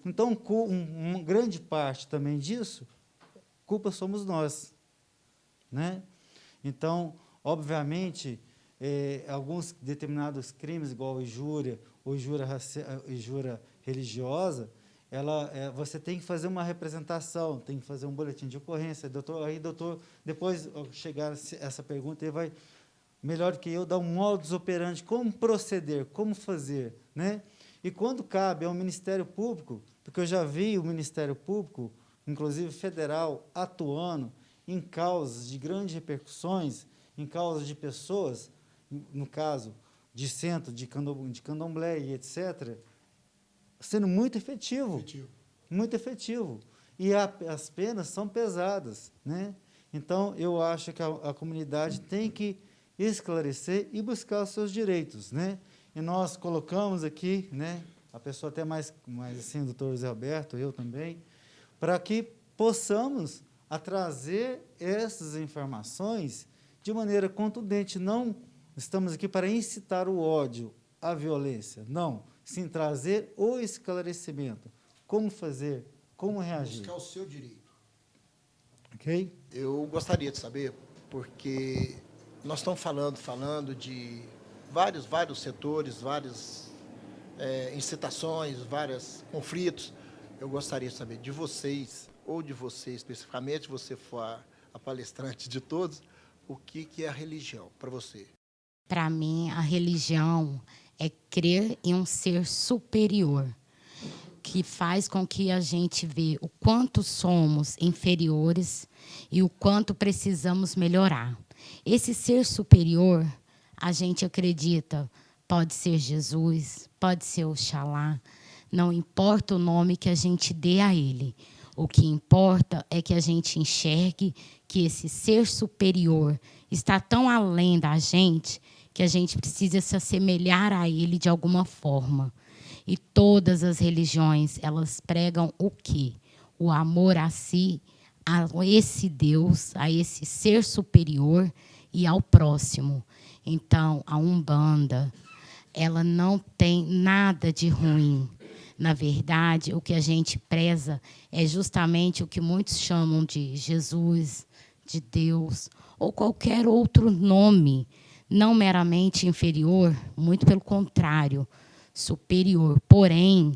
Então, uma grande parte também disso, culpa somos nós, né? Então, obviamente, alguns determinados crimes, igual a injúria ou injúria religiosa, você tem que fazer uma representação, tem que fazer um boletim de ocorrência. Doutor, depois chegar essa pergunta, ele vai, melhor que eu, dar um modus operandi, como proceder, como fazer, né? E quando cabe ao Ministério Público, porque eu já vi o Ministério Público, inclusive federal, atuando em causas de grandes repercussões, em causas de pessoas, no caso de centro de candomblé e etc., sendo muito efetivo. Muito efetivo. E as penas são pesadas, né? Então, eu acho que a comunidade tem que esclarecer e buscar os seus direitos, né? E nós colocamos aqui, né, a pessoa até mais assim, o doutor José Roberto, eu também, para que possamos trazer essas informações de maneira contundente. Não estamos aqui para incitar o ódio, a violência, não. Sim, trazer o esclarecimento. Como fazer, como reagir. Buscar o seu direito. Ok? Eu gostaria de saber, porque nós estamos falando de vários setores, várias incitações, vários conflitos. Eu gostaria de saber de vocês, ou de você especificamente, você for a palestrante de todos, o que é a religião para você? Para mim, a religião é crer em um ser superior, que faz com que a gente vê o quanto somos inferiores e o quanto precisamos melhorar. Esse ser superior, a gente acredita, pode ser Jesus, pode ser Oxalá, não importa o nome que a gente dê a ele. O que importa é que a gente enxergue que esse ser superior está tão além da gente que a gente precisa se assemelhar a ele de alguma forma. E todas as religiões, elas pregam o quê? O amor a si, a esse Deus, a esse ser superior e ao próximo. Então, a Umbanda, ela não tem nada de ruim. Na verdade, o que a gente preza é justamente o que muitos chamam de Jesus, de Deus, ou qualquer outro nome, não meramente inferior, muito pelo contrário, superior. Porém,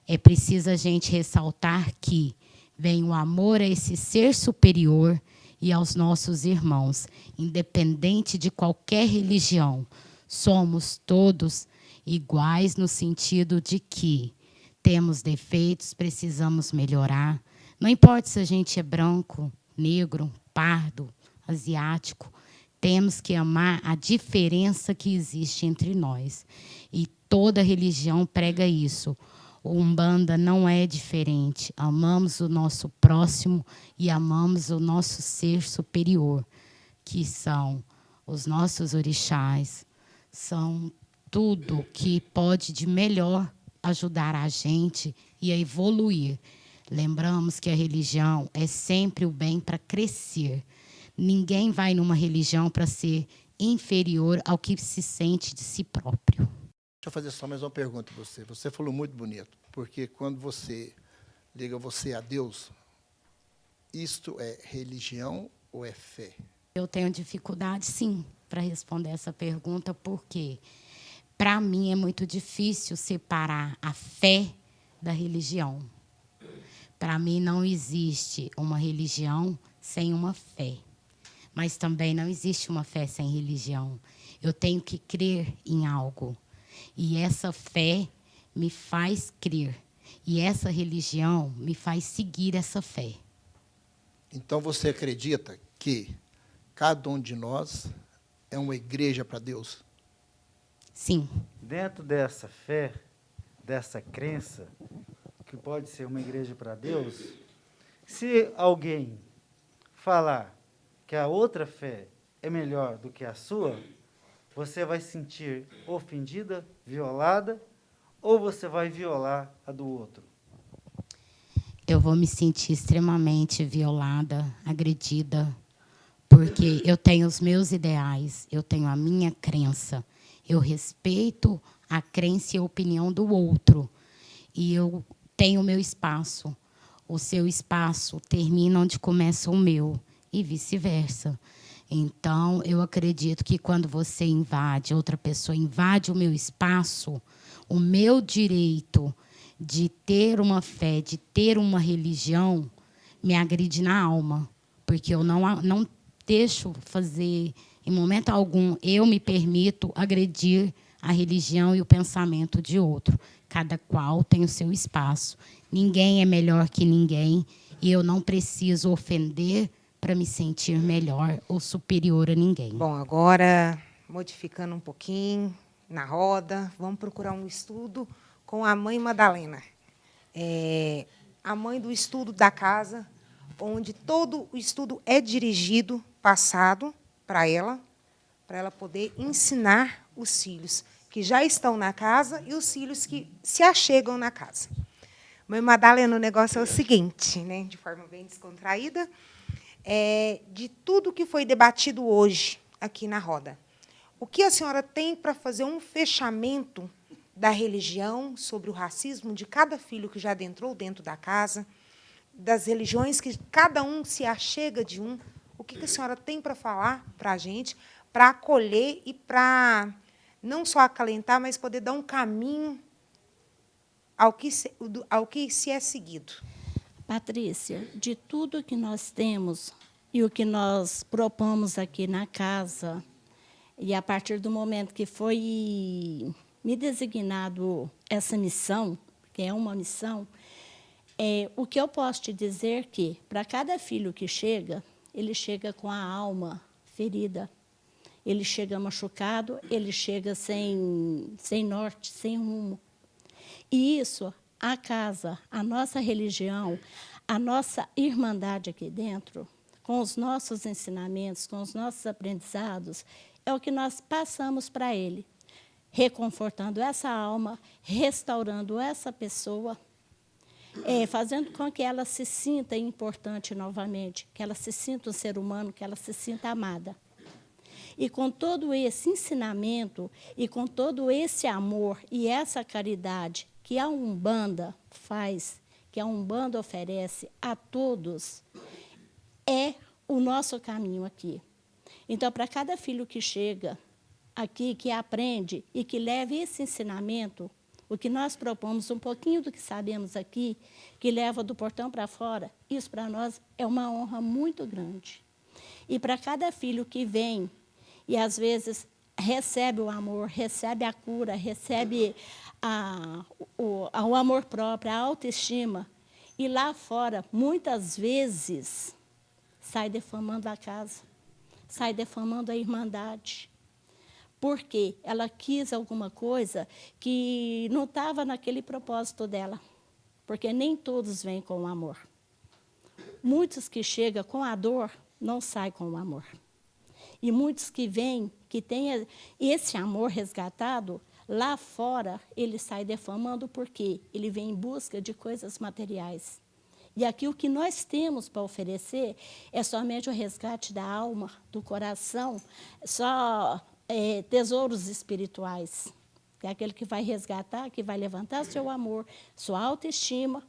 é preciso a gente ressaltar que vem o amor a esse ser superior e aos nossos irmãos, independente de qualquer religião. Somos todos iguais no sentido de que temos defeitos, precisamos melhorar. Não importa se a gente é branco, negro, pardo, asiático, temos que amar a diferença que existe entre nós. E toda religião prega isso. O Umbanda não é diferente. Amamos o nosso próximo e amamos o nosso ser superior, que são os nossos orixás, são tudo que pode de melhor ajudar a gente e a evoluir. Lembramos que a religião é sempre o bem para crescer. Ninguém vai numa religião para ser inferior ao que se sente de si próprio. Deixa eu fazer só mais uma pergunta para você. Você falou muito bonito, porque quando você liga você a Deus, isto é religião ou é fé? Eu tenho dificuldade, sim, para responder essa pergunta, porque para mim é muito difícil separar a fé da religião. Para mim não existe uma religião sem uma fé. Mas também não existe uma fé sem religião. Eu tenho que crer em algo. E essa fé me faz crer. E essa religião me faz seguir essa fé. Então você acredita que cada um de nós é uma igreja para Deus? Sim. Dentro dessa fé, dessa crença, que pode ser uma igreja para Deus, se alguém falar que a outra fé é melhor do que a sua, você vai se sentir ofendida, violada, ou você vai violar a do outro? Eu vou me sentir extremamente violada, agredida, porque eu tenho os meus ideais, eu tenho a minha crença, eu respeito a crença e a opinião do outro, e eu tenho o meu espaço. O seu espaço termina onde começa o meu, e vice-versa. Então, eu acredito que quando você invade, outra pessoa invade o meu espaço, o meu direito de ter uma fé, de ter uma religião, me agride na alma, porque eu não deixo fazer, em momento algum, eu me permito agredir a religião e o pensamento de outro. Cada qual tem o seu espaço. Ninguém é melhor que ninguém e eu não preciso ofender para me sentir melhor ou superior a ninguém. Bom, agora, modificando um pouquinho na roda, vamos procurar um estudo com a mãe Madalena. A mãe do estudo da casa, onde todo o estudo é dirigido, passado para ela poder ensinar os filhos que já estão na casa e os filhos que se achegam na casa. Mãe Madalena, o negócio é o seguinte, né, de forma bem descontraída, de tudo que foi debatido hoje aqui na roda. O que a senhora tem para fazer um fechamento da religião sobre o racismo de cada filho que já adentrou dentro da casa, das religiões que cada um se achega de um? O que a senhora tem para falar para a gente, para acolher e para não só acalentar, mas poder dar um caminho ao que se é seguido? Patrícia, de tudo que nós temos e o que nós propomos aqui na casa, e a partir do momento que foi me designado essa missão, que é uma missão, o que eu posso te dizer que, para cada filho que chega, ele chega com a alma ferida, ele chega machucado, ele chega sem norte, sem rumo. E isso, a casa, a nossa religião, a nossa irmandade aqui dentro, com os nossos ensinamentos, com os nossos aprendizados, é o que nós passamos para ele, reconfortando essa alma, restaurando essa pessoa, fazendo com que ela se sinta importante novamente, que ela se sinta um ser humano, que ela se sinta amada. E com todo esse ensinamento, e com todo esse amor e essa caridade que a Umbanda faz, que a Umbanda oferece a todos, é o nosso caminho aqui. Então, para cada filho que chega aqui, que aprende e que leve esse ensinamento, o que nós propomos, um pouquinho do que sabemos aqui, que leva do portão para fora, isso para nós é uma honra muito grande. E para cada filho que vem e, às vezes, recebe o amor, recebe a cura, recebe o amor próprio, a autoestima, e lá fora, muitas vezes, sai defamando a casa, sai defamando a irmandade, porque ela quis alguma coisa que não estava naquele propósito dela, porque nem todos vêm com o amor. Muitos que chegam com a dor não saem com o amor. E muitos que vêm, que têm esse amor resgatado, lá fora ele sai defamando porque ele vem em busca de coisas materiais. E aqui o que nós temos para oferecer é somente o resgate da alma, do coração, só tesouros espirituais. Que é aquele que vai resgatar, que vai levantar seu amor, sua autoestima,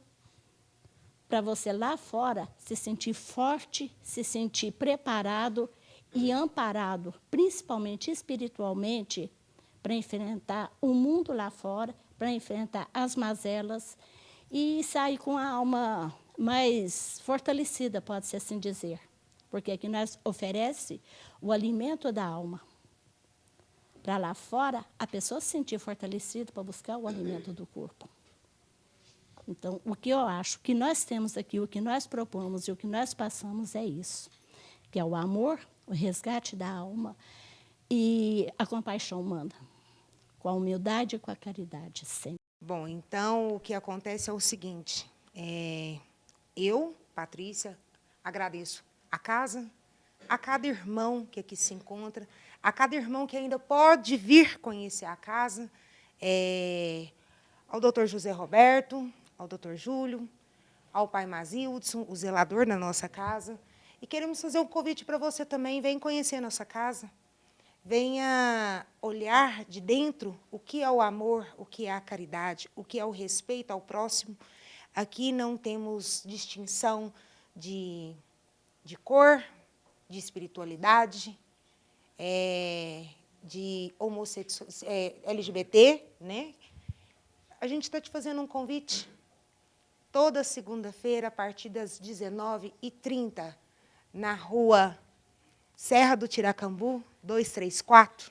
para você lá fora se sentir forte, se sentir preparado e amparado, principalmente espiritualmente, para enfrentar o mundo lá fora, para enfrentar as mazelas e sair com a alma mais fortalecida, pode-se assim dizer. Porque aqui nós oferece o alimento da alma. Para lá fora, a pessoa se sentir fortalecida para buscar o alimento do corpo. Então, o que eu acho que nós temos aqui, o que nós propomos e o que nós passamos é isso, que é o amor, o resgate da alma e a compaixão humana, com a humildade e com a caridade sempre. Bom, então, o que acontece é o seguinte, eu, Patrícia, agradeço a casa, a cada irmão que aqui se encontra, a cada irmão que ainda pode vir conhecer a casa, ao doutor José Roberto, ao doutor Júlio, ao pai Mazildson, o zelador da nossa casa. E queremos fazer um convite para você também, vem conhecer a nossa casa. Venha olhar de dentro o que é o amor, o que é a caridade, o que é o respeito ao próximo. Aqui não temos distinção de cor, de espiritualidade, de LGBT, né? A gente está te fazendo um convite toda segunda-feira, a partir das 19h30, na rua Serra do Tiracambu, 234.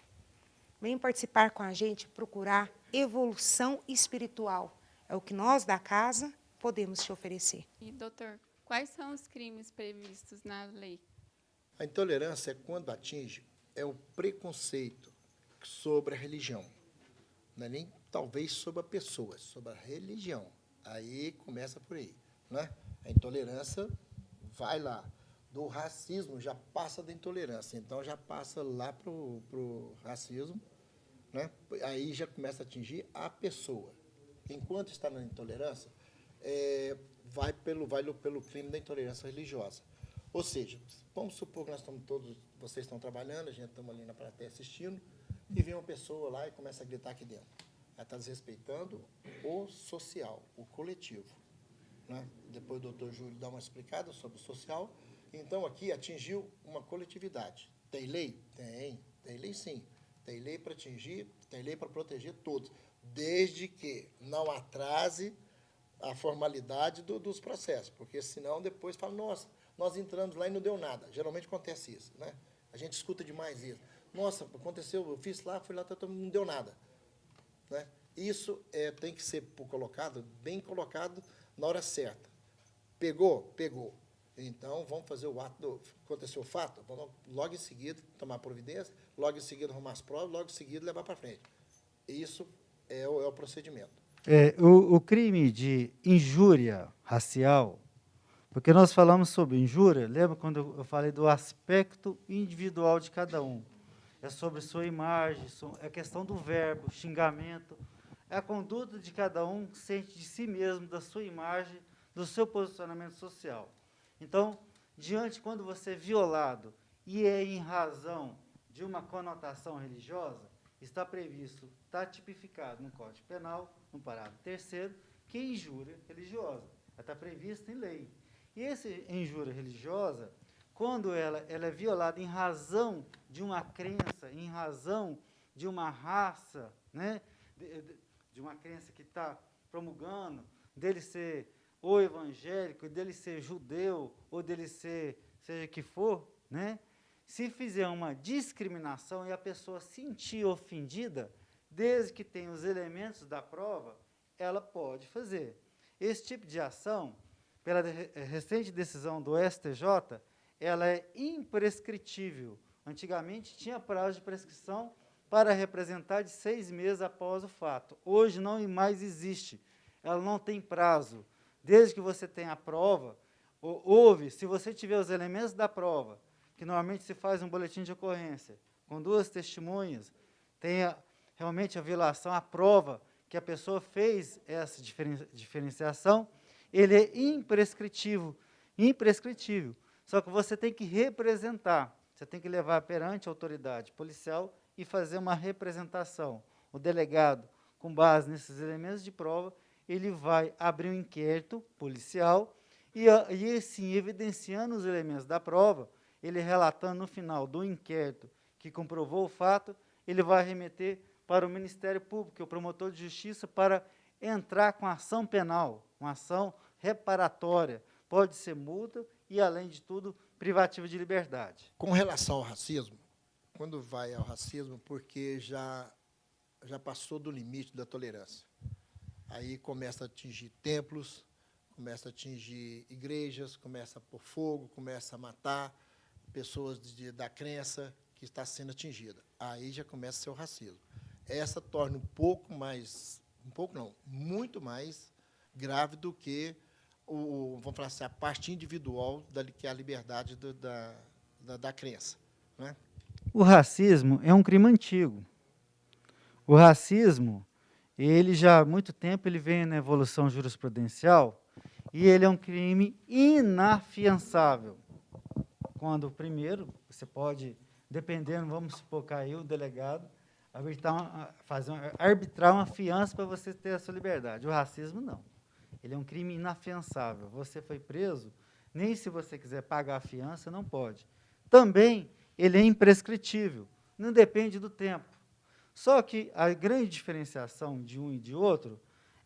Vem participar com a gente, procurar evolução espiritual. É o que nós, da casa, podemos te oferecer. E, doutor, quais são os crimes previstos na lei? A intolerância é quando atinge o preconceito sobre a religião. Não é nem talvez sobre a pessoa, sobre a religião. Aí começa por aí, né? A intolerância vai lá. Do racismo já passa da intolerância, então já passa lá para o racismo, né? Aí já começa a atingir a pessoa. Enquanto está na intolerância, vai pelo crime da intolerância religiosa. Ou seja, vamos supor que nós estamos todos, vocês estão trabalhando, a gente estamos ali na plateia assistindo, e vem uma pessoa lá e começa a gritar aqui dentro. Ela está desrespeitando o social, o coletivo, né? Depois o doutor Júlio dá uma explicada sobre o social. Então, aqui atingiu uma coletividade. Tem lei? Tem lei sim. Tem lei para atingir, tem lei para proteger todos, desde que não atrase a formalidade dos processos, porque senão depois fala, nossa, nós entramos lá e não deu nada. Geralmente acontece isso, né? A gente escuta demais isso. Nossa, aconteceu, eu fiz lá, fui lá, não deu nada. Né? Isso tem que ser colocado, bem colocado, na hora certa. Pegou? Pegou. Então, vamos fazer o ato, aconteceu o fato, vamos logo em seguida tomar providência, logo em seguida arrumar as provas, logo em seguida levar para frente. Isso é o procedimento. O crime de injúria racial, porque nós falamos sobre injúria, lembra quando eu falei do aspecto individual de cada um? É sobre sua imagem, é questão do verbo, xingamento, é a conduta de cada um que sente de si mesmo, da sua imagem, do seu posicionamento social. Então, quando você é violado e é em razão de uma conotação religiosa, está previsto, está tipificado no Código Penal, no parágrafo 3º, que é injúria religiosa. Ela está prevista em lei. E essa injúria religiosa, quando ela é violada em razão de uma crença, em razão de uma raça, né, de uma crença que está promulgando, dele ser ou evangélico, dele ser judeu, ou dele ser, seja que for, né? Se fizer uma discriminação e a pessoa se sentir ofendida, desde que tenha os elementos da prova, ela pode fazer. Esse tipo de ação, pela recente decisão do STJ, ela é imprescritível. Antigamente tinha prazo de prescrição para representar de 6 meses após o fato. Hoje não mais existe. Ela não tem prazo. Desde que você tenha a prova, se você tiver os elementos da prova, que normalmente se faz um boletim de ocorrência, com 2 testemunhas, tenha realmente a violação, a prova que a pessoa fez essa diferenciação, ele é imprescritível. Só que você tem que representar, você tem que levar perante a autoridade policial e fazer uma representação. O delegado, com base nesses elementos de prova, ele vai abrir um inquérito policial e assim, evidenciando os elementos da prova, ele relatando no final do inquérito que comprovou o fato, ele vai remeter para o Ministério Público, o promotor de justiça, para entrar com ação penal, uma ação reparatória. Pode ser multa e, além de tudo, privativa de liberdade. Com relação ao racismo, quando vai ao racismo, porque já passou do limite da tolerância. Aí começa a atingir templos, começa a atingir igrejas, começa a pôr fogo, começa a matar pessoas da crença que está sendo atingida. Aí já começa a ser o racismo. Essa torna um pouco mais um pouco não, muito mais grave do que vamos falar assim, a parte individual que é a liberdade da crença, né? O racismo é um crime antigo. O racismo, ele já há muito tempo ele vem na evolução jurisprudencial e ele é um crime inafiançável. Quando, primeiro, você pode, dependendo, vamos supor, caiu o delegado, arbitrar uma fiança para você ter a sua liberdade. O racismo, não. Ele é um crime inafiançável. Você foi preso, nem se você quiser pagar a fiança, não pode. Também, ele é imprescritível, não depende do tempo. Só que a grande diferenciação de um e de outro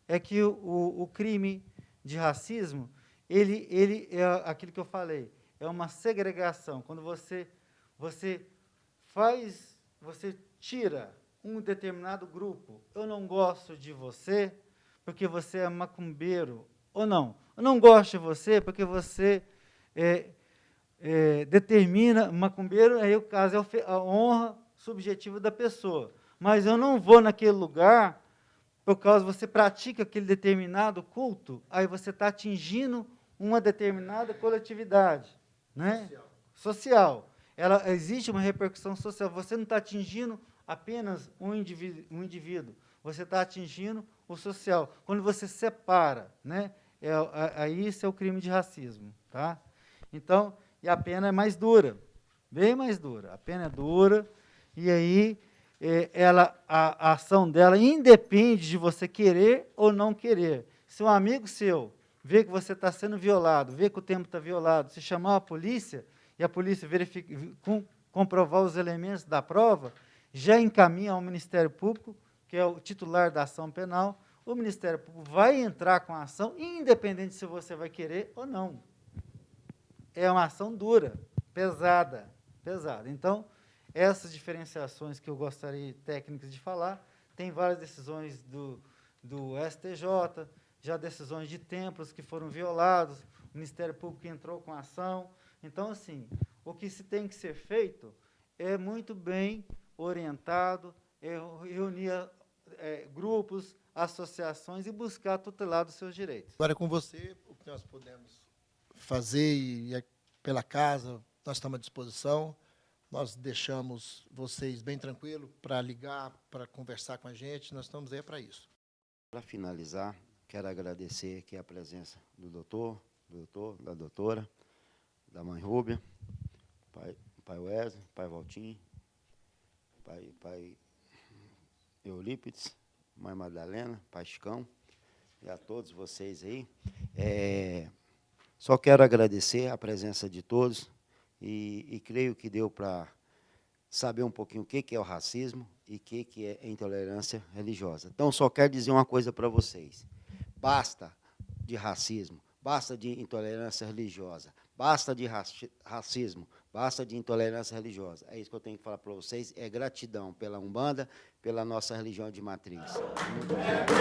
é que o crime de racismo, ele é aquilo que eu falei, é uma segregação. Quando você tira um determinado grupo, eu não gosto de você porque você é macumbeiro, ou não. Eu não gosto de você porque você determina macumbeiro, aí o caso é a honra subjetiva da pessoa. Mas eu não vou naquele lugar por causa que você pratica aquele determinado culto, aí você está atingindo uma determinada coletividade, né? Social. Existe uma repercussão social. Você não está atingindo apenas um indivíduo, você está atingindo o social. Quando você separa, né? Isso é o crime de racismo. Tá? Então, e a pena é mais dura, bem mais dura. A pena é dura, e aí a ação dela independe de você querer ou não querer. Se um amigo seu vê que você está sendo violado, vê que o tempo está violado, se chamar a polícia, e a polícia comprovar os elementos da prova, já encaminha ao Ministério Público, que é o titular da ação penal, o Ministério Público vai entrar com a ação, independente se você vai querer ou não. É uma ação dura, pesada. Então, essas diferenciações que eu gostaria, técnicas, de falar, tem várias decisões do STJ, já decisões de templos que foram violados, o Ministério Público entrou com a ação. Então, assim, o que se tem que ser feito é muito bem orientado, reunir grupos, associações e buscar tutelar dos seus direitos. Agora, com você, o que nós podemos fazer e pela casa, nós estamos à disposição. Nós deixamos vocês bem tranquilos para ligar, para conversar com a gente. Nós estamos aí para isso. Para finalizar, quero agradecer aqui a presença do doutor, da doutora, da mãe Rúbia, pai Wesley, pai Valtinho, pai Eurípides, mãe Madalena, pai Chicão, e a todos vocês aí. Só quero agradecer a presença de todos e creio que deu para saber um pouquinho o que é o racismo e o que é a intolerância religiosa. Então, só quero dizer uma coisa para vocês. Basta de racismo, basta de intolerância religiosa, basta de racismo, basta de intolerância religiosa. É isso que eu tenho que falar para vocês. É gratidão pela Umbanda, pela nossa religião de matriz. Muito obrigado.